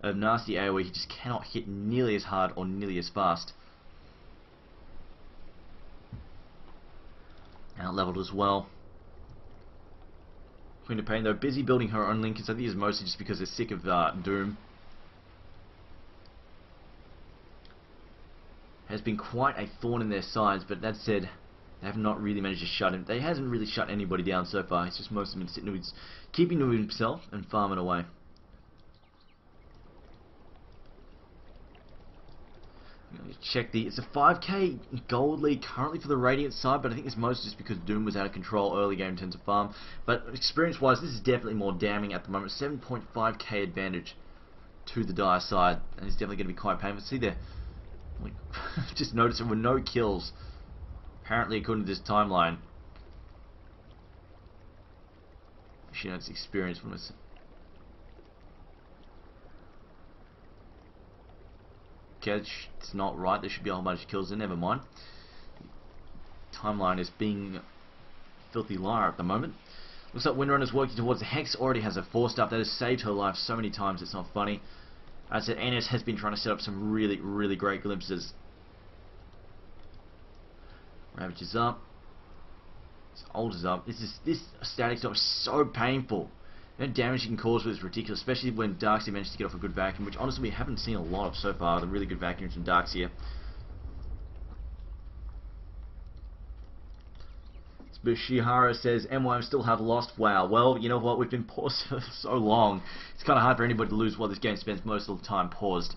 of nasty AoE. He just cannot hit nearly as hard or nearly as fast. Out leveled as well. Queen of Pain though busy building her own Lincolns. I think it's mostly just because they're sick of Doom. Has been quite a thorn in their sides, but that said, they have not really managed to shut him. They hasn't really shut anybody down so far. He's just mostly been sitting with, keeping to himself and farming away. Check it's a 5k gold lead currently for the Radiant side, but I think it's mostly just because Doom was out of control early game in terms of farm. But experience wise, this is definitely more damning at the moment. 7.5k advantage to the Dire side, and it's definitely going to be quite painful. See there, just notice there were no kills apparently according to this timeline. Actually, no, it's experience from us. It's not right. There should be a whole bunch of kills there. Never mind. Timeline is being filthy liar at the moment. Looks like Windrunner's working towards the Hex. Already has a 4-star that has saved her life so many times it's not funny. As I said, Enes has been trying to set up some really great glimpses. Ravage is up. Ult is up. This static stop is so painful. The damage you can cause with is ridiculous, especially when Darkseer managed to get off a good vacuum, which honestly we haven't seen a lot of so far, the really good vacuums from Darkseer. Shihara says, MYM still have lost. Wow, well, you know what, we've been paused for so long, it's kind of hard for anybody to lose while this game spends most of the time paused.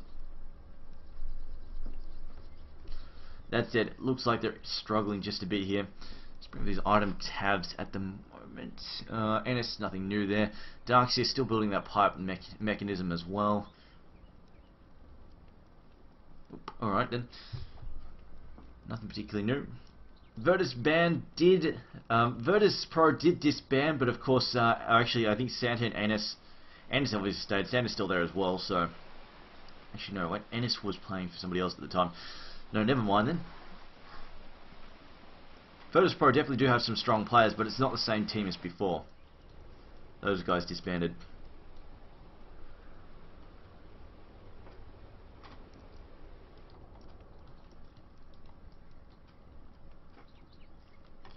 That said, it looks like they're struggling just a bit here. Let's bring these item tabs at the moment. Enes, nothing new there. Darkseer still building that pipe mechanism as well. Alright then. Nothing particularly new. Virtus Band did, Virtus Pro did disband, but of course, actually I think Santa and Enes obviously stayed. Santa's still there as well, so. Actually no, wait, Enes was playing for somebody else at the time. No, never mind then. Virtus Pro definitely do have some strong players, but it's not the same team as before. Those guys disbanded.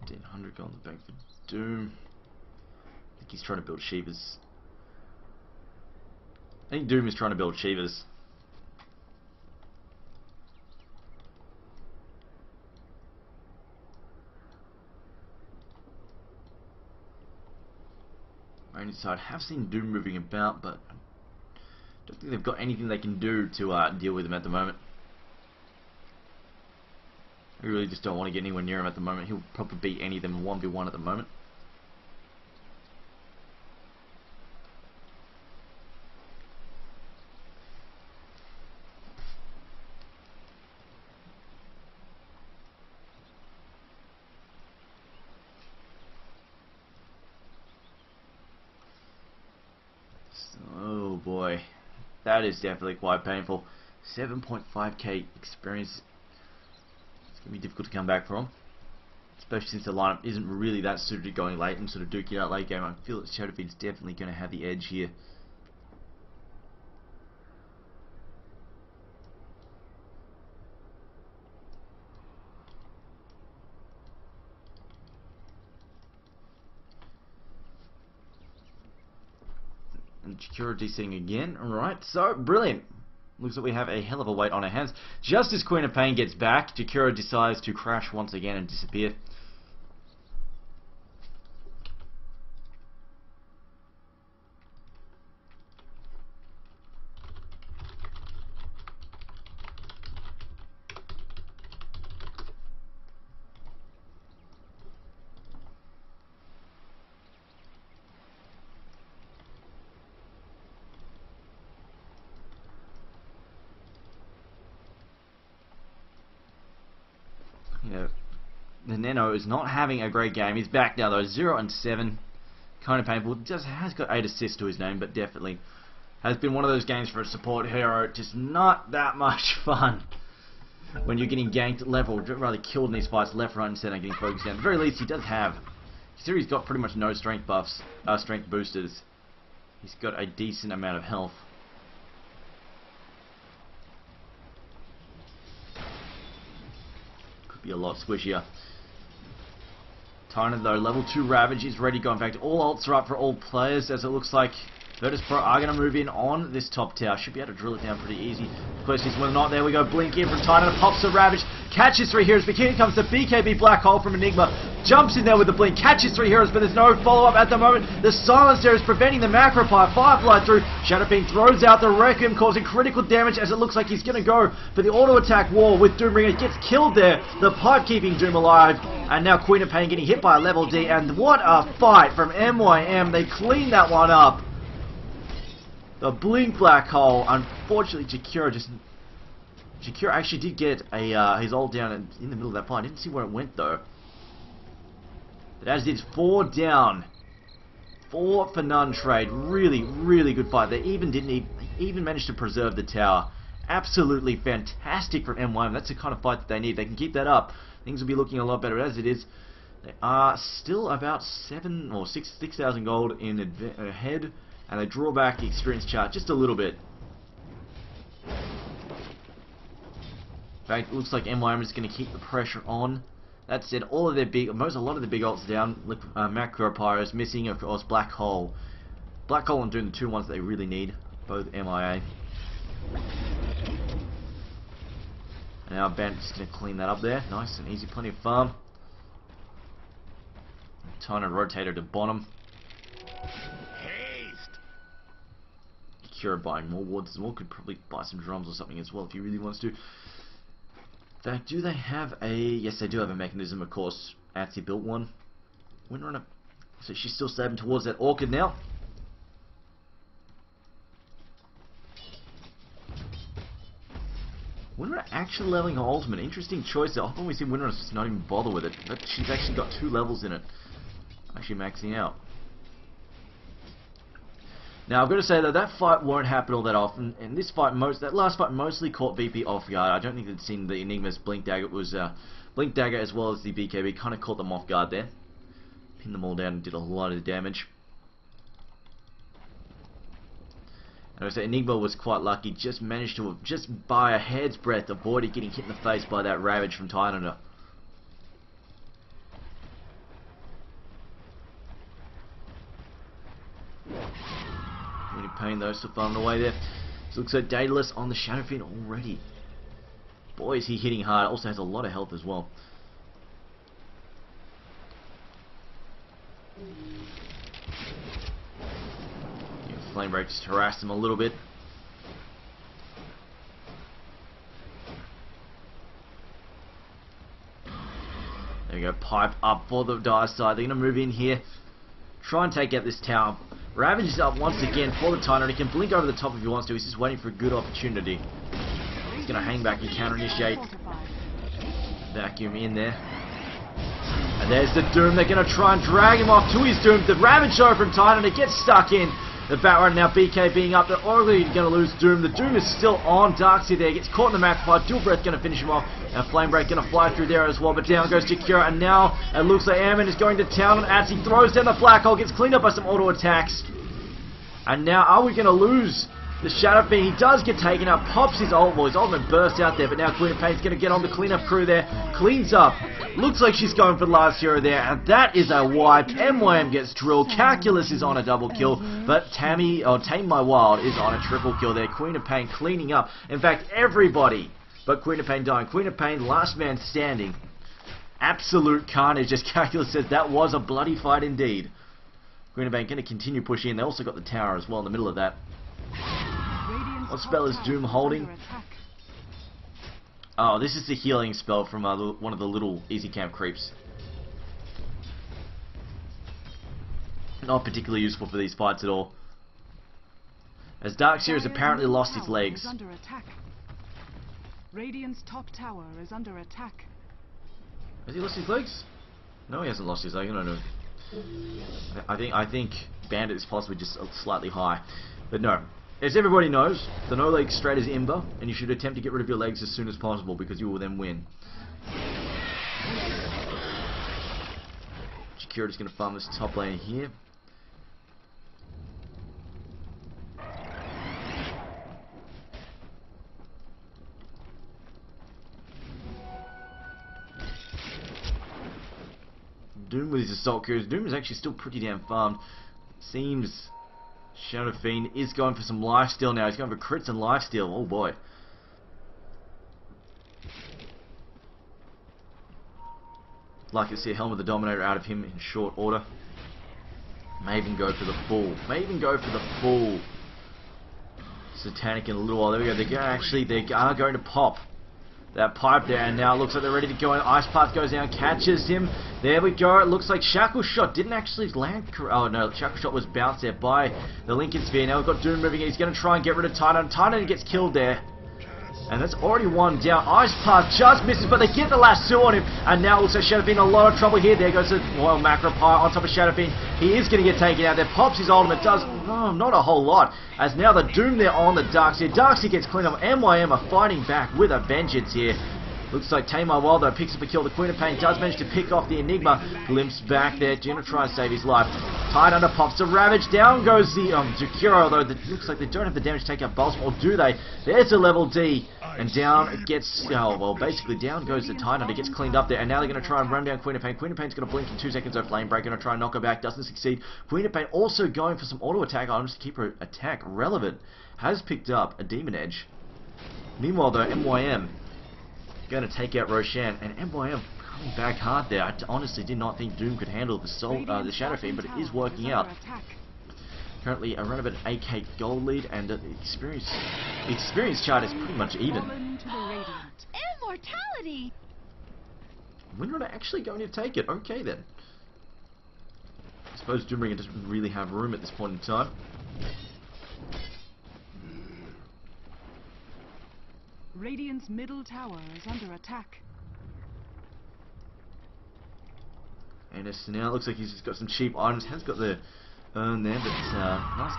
$1,500 go on the bank for Doom. I think he's trying to build Shivas. I think Doom is trying to build Shivas. Radiant side have seen Doom moving about, but I don't think they've got anything they can do to deal with him at the moment. I really just don't want to get anywhere near him at the moment. He'll probably beat any of them 1v1 at the moment. Oh boy. That is definitely quite painful. 7.5k experience. It's going to be difficult to come back from. Especially since the lineup isn't really that suited to going late and sort of duking out late game. I feel that Shadowfeed's definitely going to have the edge here. And Chikura descending again. Alright, so brilliant. Looks like we have a hell of a weight on our hands. Just as Queen of Pain gets back, Chikura decides to crash once again and disappear. Yeah, the Neno is not having a great game. He's back now though, 0 and 7. Kind of painful. Just has got 8 assists to his name, but definitely has been one of those games for a support hero. Just not that much fun when you're getting ganked left, or rather killed in these fights, left, right, and center, getting focused down. At the very least, he does have. Considering he's got pretty much no strength buffs, strength boosters. He's got a decent amount of health. Be a lot squishier. Tyrant though, level 2 Ravage is ready to go. In fact, all ults are up for all players, as it looks like Virtus Pro are going to move in on this top tower. Should be able to drill it down pretty easy. The question is whether or not. There we go, blink in from Titan, pops the Ravage, catches 3 heroes, but here comes the BKB Black Hole from Enigma, jumps in there with the blink, catches 3 heroes, but there's no follow-up at the moment. The silence there is preventing the macro fire, Firefly through, Shadowfiend throws out the Requiem, causing critical damage, as it looks like he's going to go for the auto-attack wall with Doombringer, gets killed there, the pipe keeping Doom alive, and now Queen of Pain getting hit by a level D, and what a fight from MYM, they cleaned that one up. The blink Black Hole, unfortunately Chikura actually did get a his ult down in the middle of that fight. I didn't see where it went though. But as it's 4 down, 4 for none trade. Really, really good fight. They even managed to preserve the tower. Absolutely fantastic from MYM. That's the kind of fight that they need. They can keep that up, things will be looking a lot better. As it is, they are still about 7 or 6,000 gold in ahead. And they draw back the experience chart just a little bit. In fact, it looks like MYM is going to keep the pressure on. That said, a lot of the big ults down. Macro Pyros missing, of course, Black Hole. Black Hole and doing the 2 ones that they really need, both MIA. And now Bandit's just going to clean that up there. Nice and easy, plenty of farm. Trying to rotate to bottom. Cure buying more wards as well. Could probably buy some drums or something as well if he really wants to. In fact, do they have a... Yes, they do have a mechanism, of course. Atsy built one. Windrunner. So she's still stabbing towards that Orchid now. Windrunner actually leveling her ultimate. Interesting choice there. Often we see Windrunner just not even bother with it. But she's actually got 2 levels in it. Actually maxing out. Now I've got to say though, that fight won't happen all that often, and this fight, that last fight mostly caught VP off guard. I don't think they'd seen the Enigma's Blink Dagger. It was Blink Dagger as well as the BKB, kind of caught them off guard there. Pinned them all down and did a lot of damage. And I would say Enigma was quite lucky, just managed to, just by a hair's breadth, avoided getting hit in the face by that Ravage from Tynander. Pain though, still farming away there. So looks like Daedalus on the Shadowfiend already. Boy, is he hitting hard. Also has a lot of health as well. Yeah, Flame Break just harassed him a little bit. There we go, pipe up for the Dire side. They're going to move in here. Try and take out this tower. Ravage is up once again for the Titan. He can blink over the top if he wants to. He's just waiting for a good opportunity. He's going to hang back and counter-initiate. Vacuum in there. And there's the Doom. They're going to try and drag him off to his Doom. The Ravage show from Titan. It gets stuck in. The Batrunner now, BK being up. They're already going to lose Doom. The Doom is still on. Darkseid there gets caught in the max fire. Dual Breath going to finish him off. Now Flame Break going to fly through there as well, but down goes Jakira, and now it looks like Airman is going to town on Ats. He throws down the Black Hole, gets cleaned up by some auto attacks. And now, are we going to lose the Shadow Fiend? He does get taken out, pops his ult, well, his ultimate bursts out there, but now Queen of Pain's going to get on the cleanup crew there, cleans up. Looks like she's going for the last hero there, and that is a wipe. MYM gets drilled, Calculus is on a double kill, but Tame My Wild is on a triple kill there. Queen of Pain cleaning up. In fact, everybody but Queen of Pain dying. Queen of Pain, last man standing. Absolute carnage, as Calculus says, that was a bloody fight indeed. Queen of Pain going to continue pushing in. They also got the tower as well in the middle of that. What spell is Doom holding? Oh, this is the healing spell from one of the little easy camp creeps. Not particularly useful for these fights at all. As Darkseid has apparently lost his legs. Radiant's top tower is under attack. Has he lost his legs? No, he hasn't lost his legs. No. I think Bandit is possibly just slightly high. But no. As everybody knows, the no leg strat is Imber, and you should attempt to get rid of your legs as soon as possible because you will then win. Shakira is going to farm this top lane here. Doom with his assault carriers. Doom is actually still pretty damn farmed. Seems Shadow Fiend is going for some lifesteal now. He's going for crits and lifesteal. Oh boy. Like to see a Helm of the Dominator out of him in short order. May even go for the full. Satanic in a little while. There we go. They are going to pop that pipe there, and now it looks like they're ready to go, and Ice Path goes down, catches him. There we go. It looks like Shackle Shot didn't actually land. Oh no, Shackle Shot was bounced there by the Lincoln Sphere. Now we've got Doom moving in. He's going to try and get rid of Titan. Titan gets killed there. And that's already one down. Ice Path just misses, but they get the lasso on him. And now also Shadow Fiend in a lot of trouble here. There goes the Royal Macro Pyre on top of Shadow Fiend. He is going to get taken out there. Pops his ultimate. Does not a whole lot. As now the Doom there on the Darkseid. Darkseid gets cleaned up. MYM are fighting back with a vengeance here. Looks like Tamar Wild though picks up a kill. The Queen of Pain does manage to pick off the Enigma. Glimpse back there. Gonna try and save his life. Tied under pops the Ravage. Down goes the Jakiro, although it looks like they don't have the damage to take out Balsam, or do they? There's a level D. And down it gets, basically down goes the Titan. It gets cleaned up there. And now they're going to try and run down Queen of Pain. Queen of Pain's going to blink in 2 seconds. So Flame Break going to try and knock her back. Doesn't succeed. Queen of Pain also going for some auto attack items to keep her attack relevant. Has picked up a Demon Edge. Meanwhile though, MYM going to take out Roshan, and MYM coming back hard there. I honestly did not think Doom could handle the Shadow Fiend, but it is working out. Currently around about an 8k gold lead, and the experience chart is pretty much even. Immortality! We're not actually going to take it. Okay then. I suppose Doombringer doesn't really have room at this point in time. Radiant's middle tower is under attack. And now it looks like he's just got some cheap items. Has got the urn there, but last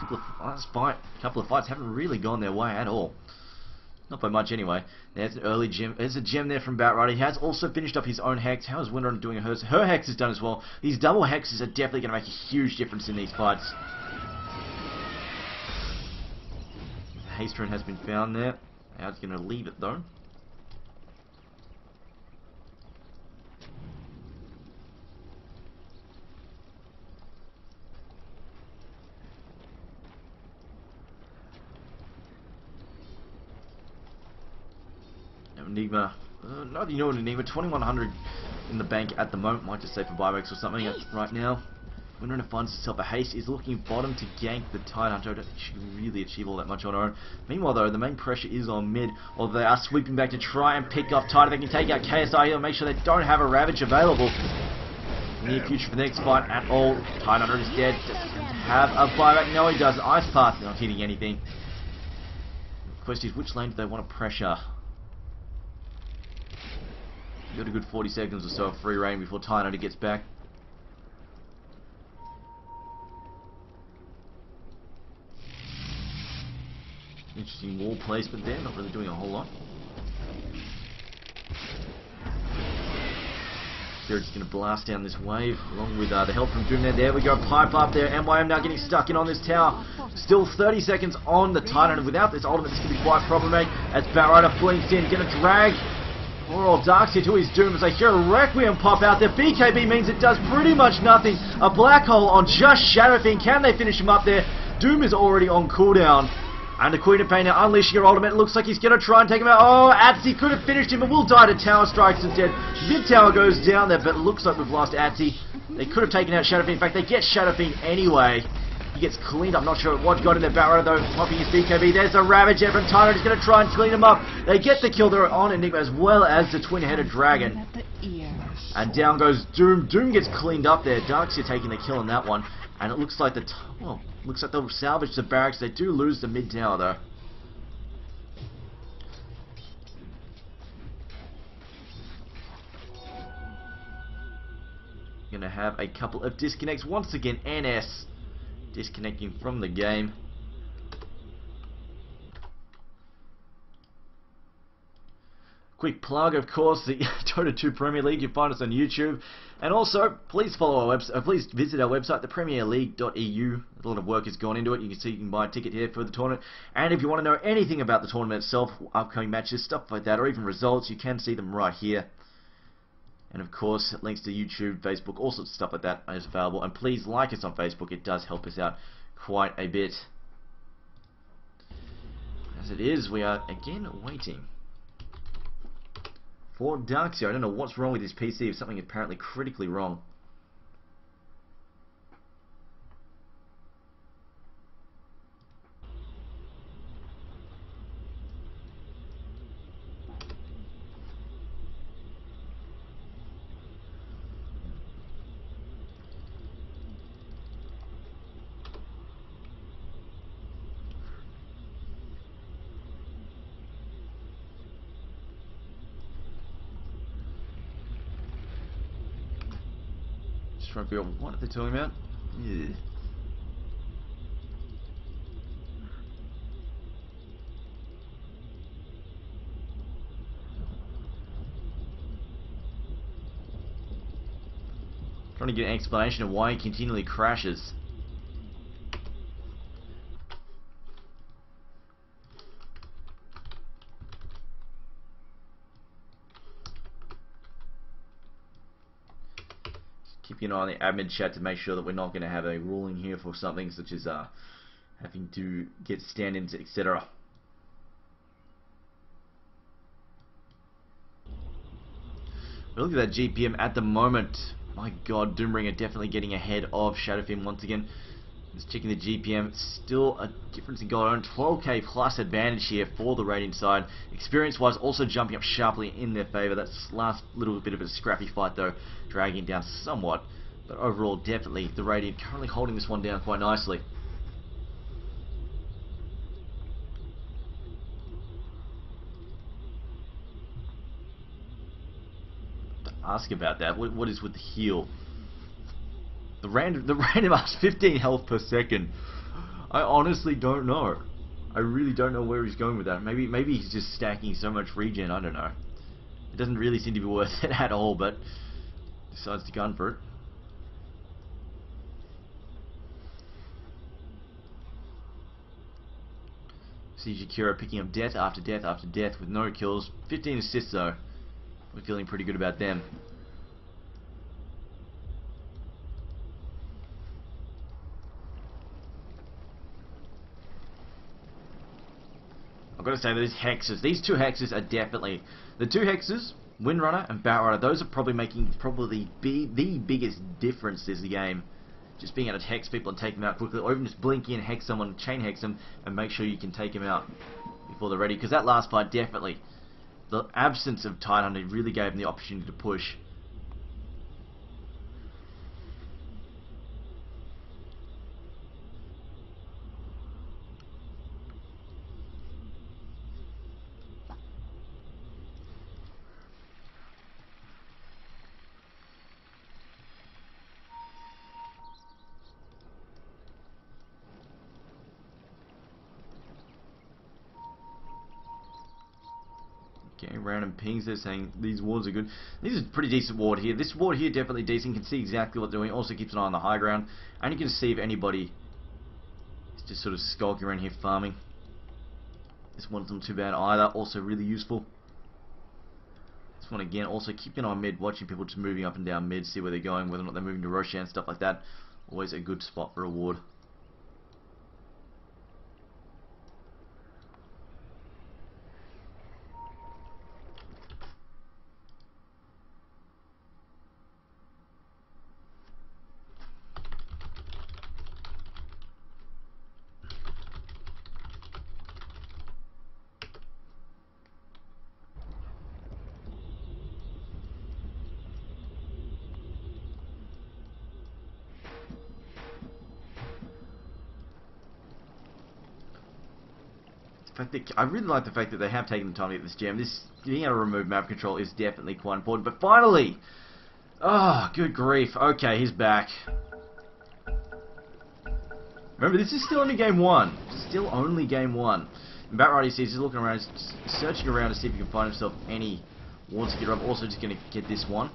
couple of fights haven't really gone their way at all. Not by much anyway. There's an early gem. There's a gem there from Batrider. He has also finished up his own hex. How is Windrunner doing hers? Her hex is done as well. These double hexes are definitely going to make a huge difference in these fights. Haste rune has been found there. Now it's going to leave it though. Enigma, no, you know what, Enigma, 2100 in the bank at the moment. Might just say for buybacks or something right now. Windrunner finds herself a haste, is looking bottom to gank the Tide Hunter. I don't think she can really achieve all that much on her own. Meanwhile though, the main pressure is on mid, although they are sweeping back to try and pick off Tide. They can take out KSI here and make sure they don't have a Ravage available. Near future for the next fight at all. Tide Hunter is dead. Does he have a buyback? No, he does. Ice Path not hitting anything. The question is, which lane do they want to pressure? Got a good 40 seconds or so of free reign before Tide Hunter gets back. Interesting wall placement there, not really doing a whole lot. Spirit's going to blast down this wave, along with the help from Doom there. There we go, pipe up there. MYM now getting stuck in on this tower. Still 30 seconds on the Titan, and without this ultimate, this could be quite problematic. As Batrider flinks in, going to drag poor old Darkseid to his doom as I hear a Requiem pop out there. BKB means it does pretty much nothing. A black hole on just Shadowfiend. Can they finish him up there? Doom is already on cooldown. And the Queen of Pain now unleashing her ultimate. Looks like he's going to try and take him out. Oh, Atsi could have finished him, but will die to tower strikes instead. Mid tower goes down there, but it looks like we've lost Atsi. They could have taken out Shadowfiend. In fact, they get Shadowfiend anyway. He gets cleaned up. Not sure what got in there. Batrider though, popping his BKB. There's a Ravage there from Titan. He's going to try and clean him up. They get the kill there on Enigma as well as the twin-headed dragon. And down goes Doom. Doom gets cleaned up there. Darkseid taking the kill on that one. And it looks like looks like they'll salvage the barracks. They do lose the mid tower though. Gonna have a couple of disconnects once again. NS disconnecting from the game. Quick plug, of course, the Dota 2 Premier League. You find us on YouTube, and also please follow our website. Please visit our website, thepremierleague.eu. A lot of work has gone into it. You can see you can buy a ticket here for the tournament, and if you want to know anything about the tournament itself, upcoming matches, stuff like that, or even results, you can see them right here. And of course, links to YouTube, Facebook, all sorts of stuff like that is available. And please like us on Facebook. It does help us out quite a bit. As it is, we are again waiting for Darkseid. I don't know what's wrong with his PC. If something apparently critically wrong. Trying to figure out what they're talking about. Yeah. Trying to get an explanation of why he continually crashes. Keeping an eye on the admin chat to make sure that we're not going to have a ruling here for something such as having to get stand-ins, etc. Look at that GPM at the moment. My god, Doombringer definitely getting ahead of Shadowfiend once again. Just checking the GPM, still a difference in gold on 12k plus advantage here for the Radiant side. Experience wise also jumping up sharply in their favour. That's last little bit of a scrappy fight though, dragging down somewhat. But overall definitely the Radiant currently holding this one down quite nicely. To ask about that, what is with the heal? The random ass 15 health per second. I honestly don't know. I really don't know where he's going with that. Maybe he's just stacking so much regen. I don't know. It doesn't really seem to be worth it at all, but decides to gun for it. CG Kira picking up death after death after death with no kills. 15 assists though. We're feeling pretty good about them. I've got to say, those hexes, these two hexes are definitely, the two hexes, Windrunner and Batrider, those are probably making the biggest difference this game. Just being able to hex people and take them out quickly, or even just blink in, hex someone, chain hex them, and make sure you can take them out before they're ready. Because that last fight, definitely, the absence of Tidehunter really gave them the opportunity to push. Okay, random pings there saying these wards are good. This is a pretty decent ward here. This ward here definitely decent. You can see exactly what they're doing. Also keeps an eye on the high ground. And you can see if anybody is just sort of skulking around here farming. This one's not too bad either. Also really useful. This one again, also keeping an eye on mid, watching people just moving up and down mid, see where they're going, whether or not they're moving to Roshan, stuff like that. Always a good spot for a ward. I really like the fact that they have taken the time to get this gem. This being able to remove map control is definitely quite important. But finally, oh, good grief. Okay, he's back. Remember, this is still only game one. Still only game one. And Batrider sees he's looking around, searching around to see if he can find himself any wards to get up. Also, just going to get this one.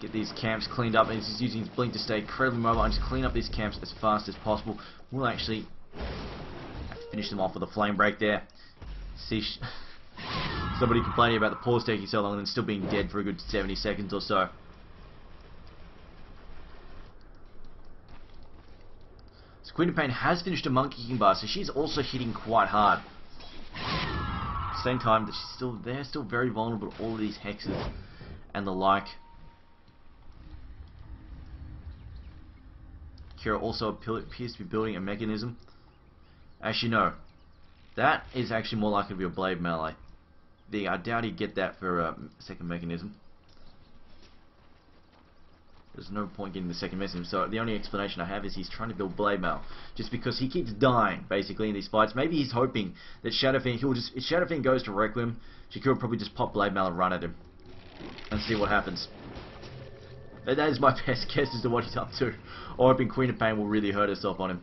Get these camps cleaned up, and he's just using his blink to stay incredibly mobile and just clean up these camps as fast as possible. We'll actually have to finish them off with a flame break there. See somebody complaining about the pause taking so long and then still being dead for a good 70 seconds or so. So Queen of Pain has finished a Monkey King bar, so she's also hitting quite hard. At the same time, that they're still very vulnerable to all of these hexes and the like. Kira also appears to be building a mechanism. Actually, no. That is actually more likely to be a blade melee. I doubt he'd get that for a second mechanism. There's no point getting the second mechanism, so the only explanation I have is he's trying to build blade mail. Just because he keeps dying, basically, in these fights. Maybe he's hoping that Shadowfiend, if Shadowfiend goes to Requiem, Shakira will probably just pop blade mail and run at him. And see what happens. That is my best guess as to what he's up to. Or hoping Queen of Pain will really hurt herself on him.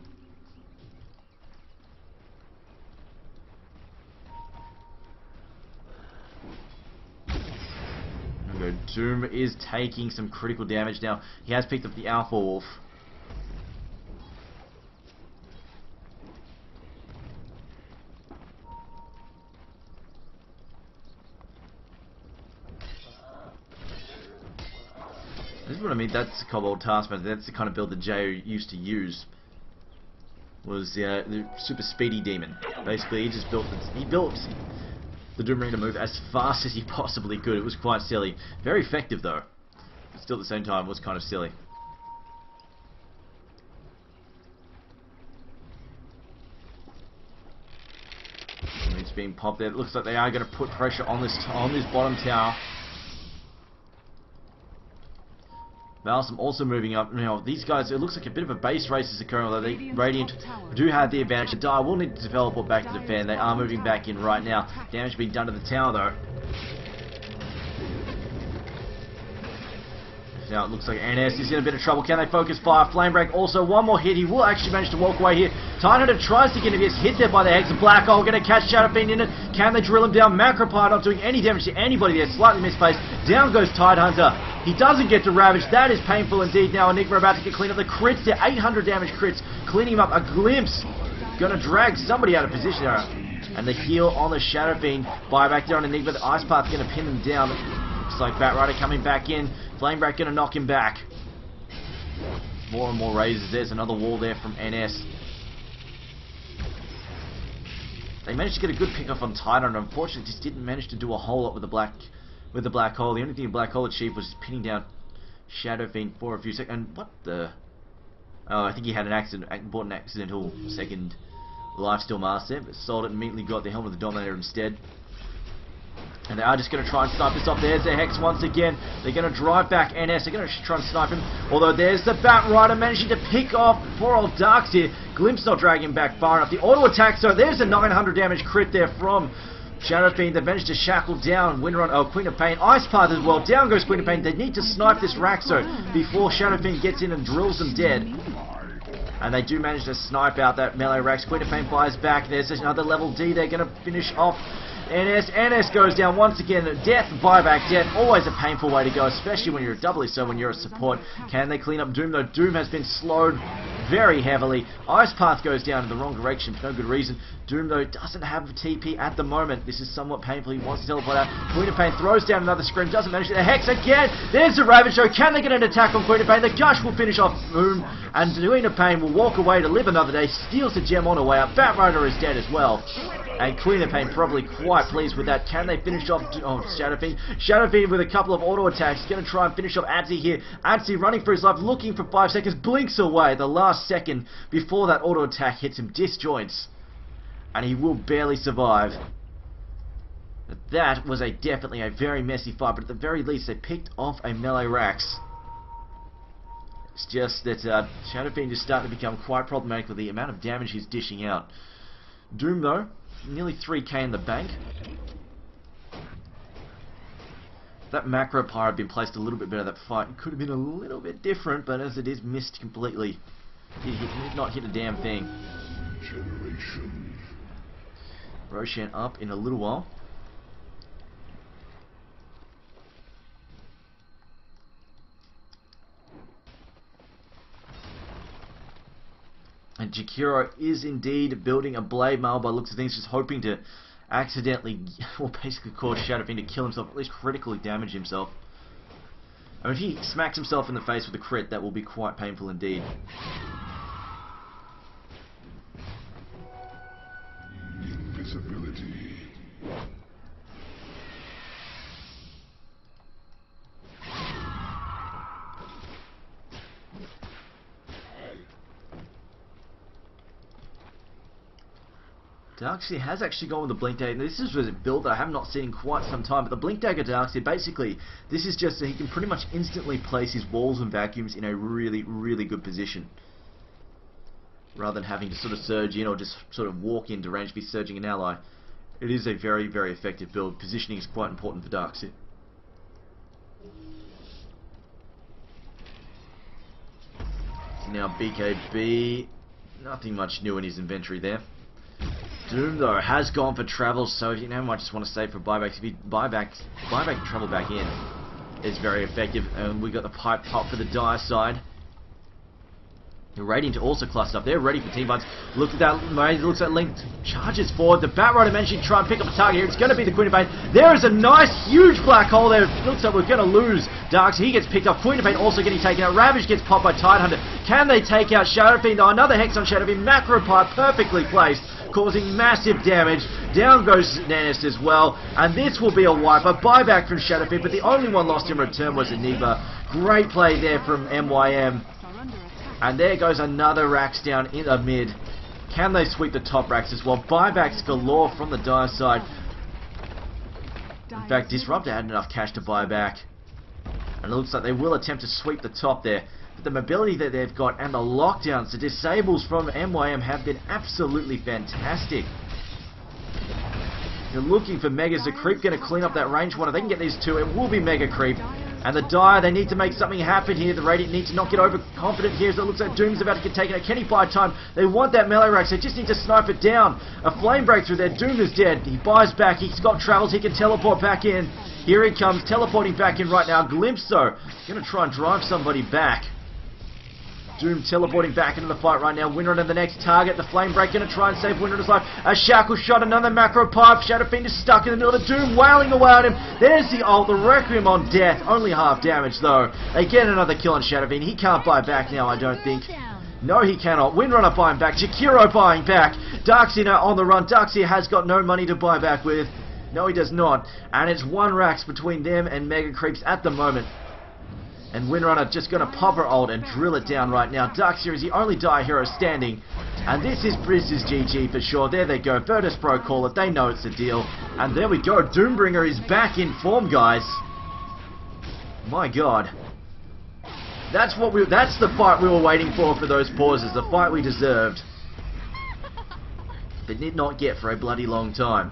There we go. Doom is taking some critical damage now. He has picked up the Alpha Wolf. This is what I mean, that's Kobold Taskmaster, that's the kind of build that J.O. used to use. Was the super speedy demon. Basically, he just built the Doom Ring to move as fast as he possibly could. It was quite silly. Very effective though. But still at the same time, it was kind of silly. It's being popped there. It looks like they are going to put pressure on this bottom tower. Valsam also moving up. Now, these guys, it looks like a bit of a base race is occurring, although Radiant do have the advantage. The Dire will need to teleport back to defend. They are moving back in right now. Damage being done to the tower, though. Now, it looks like NS is in a bit of trouble. Can they focus fire? Flame break. Also, one more hit. He will actually manage to walk away here. Tidehunter tries to get him. He gets hit there by the Hex. Black Hole going to catch Shadowfiend in it. Can they drill him down? Macropie not doing any damage to anybody there. Slightly misplaced. Down goes Tidehunter. He doesn't get to Ravage. That is painful indeed. Now Enigma about to get cleaned up. The crits there. 800 damage crits. Cleaning him up. A glimpse. Going to drag somebody out of position there. And the heal on the Shadowfiend. Buyback there on Enigma. The Ice Path's going to pin them down. Looks like Batrider coming back in. Flame Break going to knock him back. More and more raises. There's another wall there from NS. They managed to get a good pick off on Tidehunter. Unfortunately, just didn't manage to do a whole lot with the black hole. The only thing the Black Hole achieved was just pinning down Shadowfiend for a few seconds. And what the? Oh, I think he had an accident, bought an accidental second Lifesteal Master, but sold it and immediately got the Helm of the Dominator instead. And they are just going to try and snipe this off. There's their Hex once again. They're going to drive back NS. They're going to try and snipe him. Although there's the Batrider managing to pick off poor old Darks here. Glimpse not dragging him back far enough. The auto attack, so there's a 900 damage crit there from Shadowfiend. They managed to shackle down Queen of Pain. Ice Path as well. Down goes Queen of Pain. They need to snipe this Raxo before Shadowfiend gets in and drills them dead. And they do manage to snipe out that melee Rex. Queen of Pain fires back. There's another level D. They're going to finish off NS goes down once again. Death, buyback, death. Always a painful way to go, especially when you're doubly so when you're a support. Can they clean up Doom though? Doom has been slowed very heavily. Ice Path goes down in the wrong direction for no good reason. Doom though doesn't have a TP at the moment. This is somewhat painful. He wants to teleport out. Queen of Pain throws down another Scream. Doesn't manage to get the Hex again. There's the Ravage show. Can they get an attack on Queen of Pain? The Gush will finish off Doom. And Queen of Pain will walk away to live another day. Steals the gem on her way up. Bat Rider is dead as well. And Queen of Pain probably quite pleased with that. Can they finish off Shadow Fiend? Shadow Fiend with a couple of auto attacks. Going to try and finish off Adzi here. Adzi running for his life, looking for 5 seconds. Blinks away the last second before that auto attack hits him. Disjoints. And he will barely survive. But that was definitely a very messy fight. But at the very least, they picked off a melee Rax. It's just that Shadow Fiend is starting to become quite problematic with the amount of damage he's dishing out. Doom, though, nearly 3k in the bank. If that macro pyre had been placed a little bit better, that fight could have been a little bit different, but as it is, missed completely. He did not hit a damn thing. Roshan up in a little while. And Jakiro is indeed building a blade mail by looks of things, just hoping to accidentally, or basically cause Shadow Fiend to kill himself, or at least critically damage himself. I mean, if he smacks himself in the face with a crit, that will be quite painful indeed. Invisibility. Darkseer has actually gone with the Blink Dagger. This is a build that I have not seen in quite some time, but the Blink Dagger Darkseer, basically, this is just so he can pretty much instantly place his walls and vacuums in a really, really good position. Rather than having to sort of surge in or just sort of walk into range, be surging an ally. It is a very, very effective build. Positioning is quite important for Darkseer. Now BKB, nothing much new in his inventory there. Doom though has gone for travel, so you know, might just want to save for buybacks. If he buyback and travel back in is very effective. And we got the pipe pop for the dire side. The Radiant also clustered up. They're ready for team fights. Look at that. Looks like Link charges forward. The Bat Rider managed to try and pick up a target here. It's going to be the Queen of Pain. There is a nice, huge black hole there. It looks like we're going to lose Darks. He gets picked up. Queen of Pain also getting taken out. Ravage gets popped by Tidehunter. Can they take out Shadow Fiend? Oh, another Hex on Shadow Fiend. Macro Pipe perfectly placed, causing massive damage. Down goes Nanist as well. And this will be a wipe. A buyback from Shadow Fiend, but the only one lost in return was Enigma. Great play there from MYM. And there goes another Rax down in the mid. Can they sweep the top Rax as well? Buybacks galore from the dire side. In fact, Disruptor had enough cash to buy back. And it looks like they will attempt to sweep the top there. But the mobility that they've got and the lockdowns, the disables from MYM have been absolutely fantastic. You're looking for Megas. The Creep going to clean up that range one. If they can get these two, it will be Mega Creep. And the Dire, they need to make something happen here. The Radiant need to not get overconfident here, so it looks like Doom's about to get taken out. Can he buy time? They want that melee Rax. They just need to snipe it down. A flame breakthrough there. Doom is dead. He buys back. He's got travels. He can teleport back in. Here he comes, teleporting back in right now. Glimpse, though, going to try and drive somebody back. Doom teleporting back into the fight right now. Windrunner the next target. The Flame Break going to try and save Windrunner's life. A Shackle Shot, another Macro Pipe. Shadow Fiend is stuck in the middle of the Doom, wailing away at him. There's the ult, the Requiem on death. Only half damage though. They get another kill on Shadow Fiend. He can't buy back now, I don't think. No, he cannot. Windrunner buying back. Jakiro buying back. Darkseer now on the run. Darkseer has got no money to buy back with. No, he does not. And it's one Rax between them and Mega Creeps at the moment. And Windrunner just going to pop her ult and drill it down right now. Darkseer is the only Dire hero standing. And this is GG for sure. There they go. Virtus Pro call it. They know it's the deal. And there we go. Doombringer is back in form, guys. My God. That's the fight we were waiting for those pauses. The fight we deserved. But did not get for a bloody long time.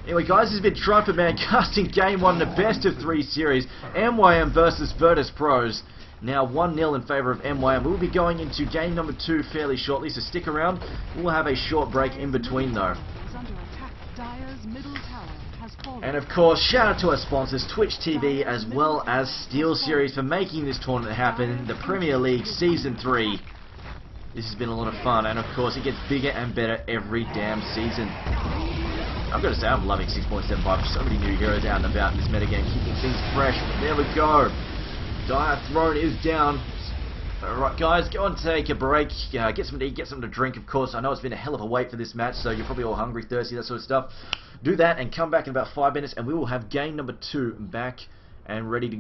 Anyway, guys, this has been Trumpet Man casting Game 1 in the best of 3 series. MYM versus Virtus Pros. now 1-0 in favour of MYM. We'll be going into game number 2 fairly shortly, so stick around. We'll have a short break in between though. Is under attack. Dire's middle tower has fallen. And of course, shout out to our sponsors, Twitch TV as well as Steel Series, for making this tournament happen, the Premier League Season 3. This has been a lot of fun, and of course it gets bigger and better every damn season. I've got to say, I'm loving 6.75. So many new heroes out and about in this metagame, keeping things fresh. But there we go. Dire Throne is down. Alright guys, go and take a break, get something to eat, get something to drink. Of course, I know it's been a hell of a wait for this match, so you're probably all hungry, thirsty, that sort of stuff. Do that and come back in about 5 minutes and we will have game number 2 back and ready to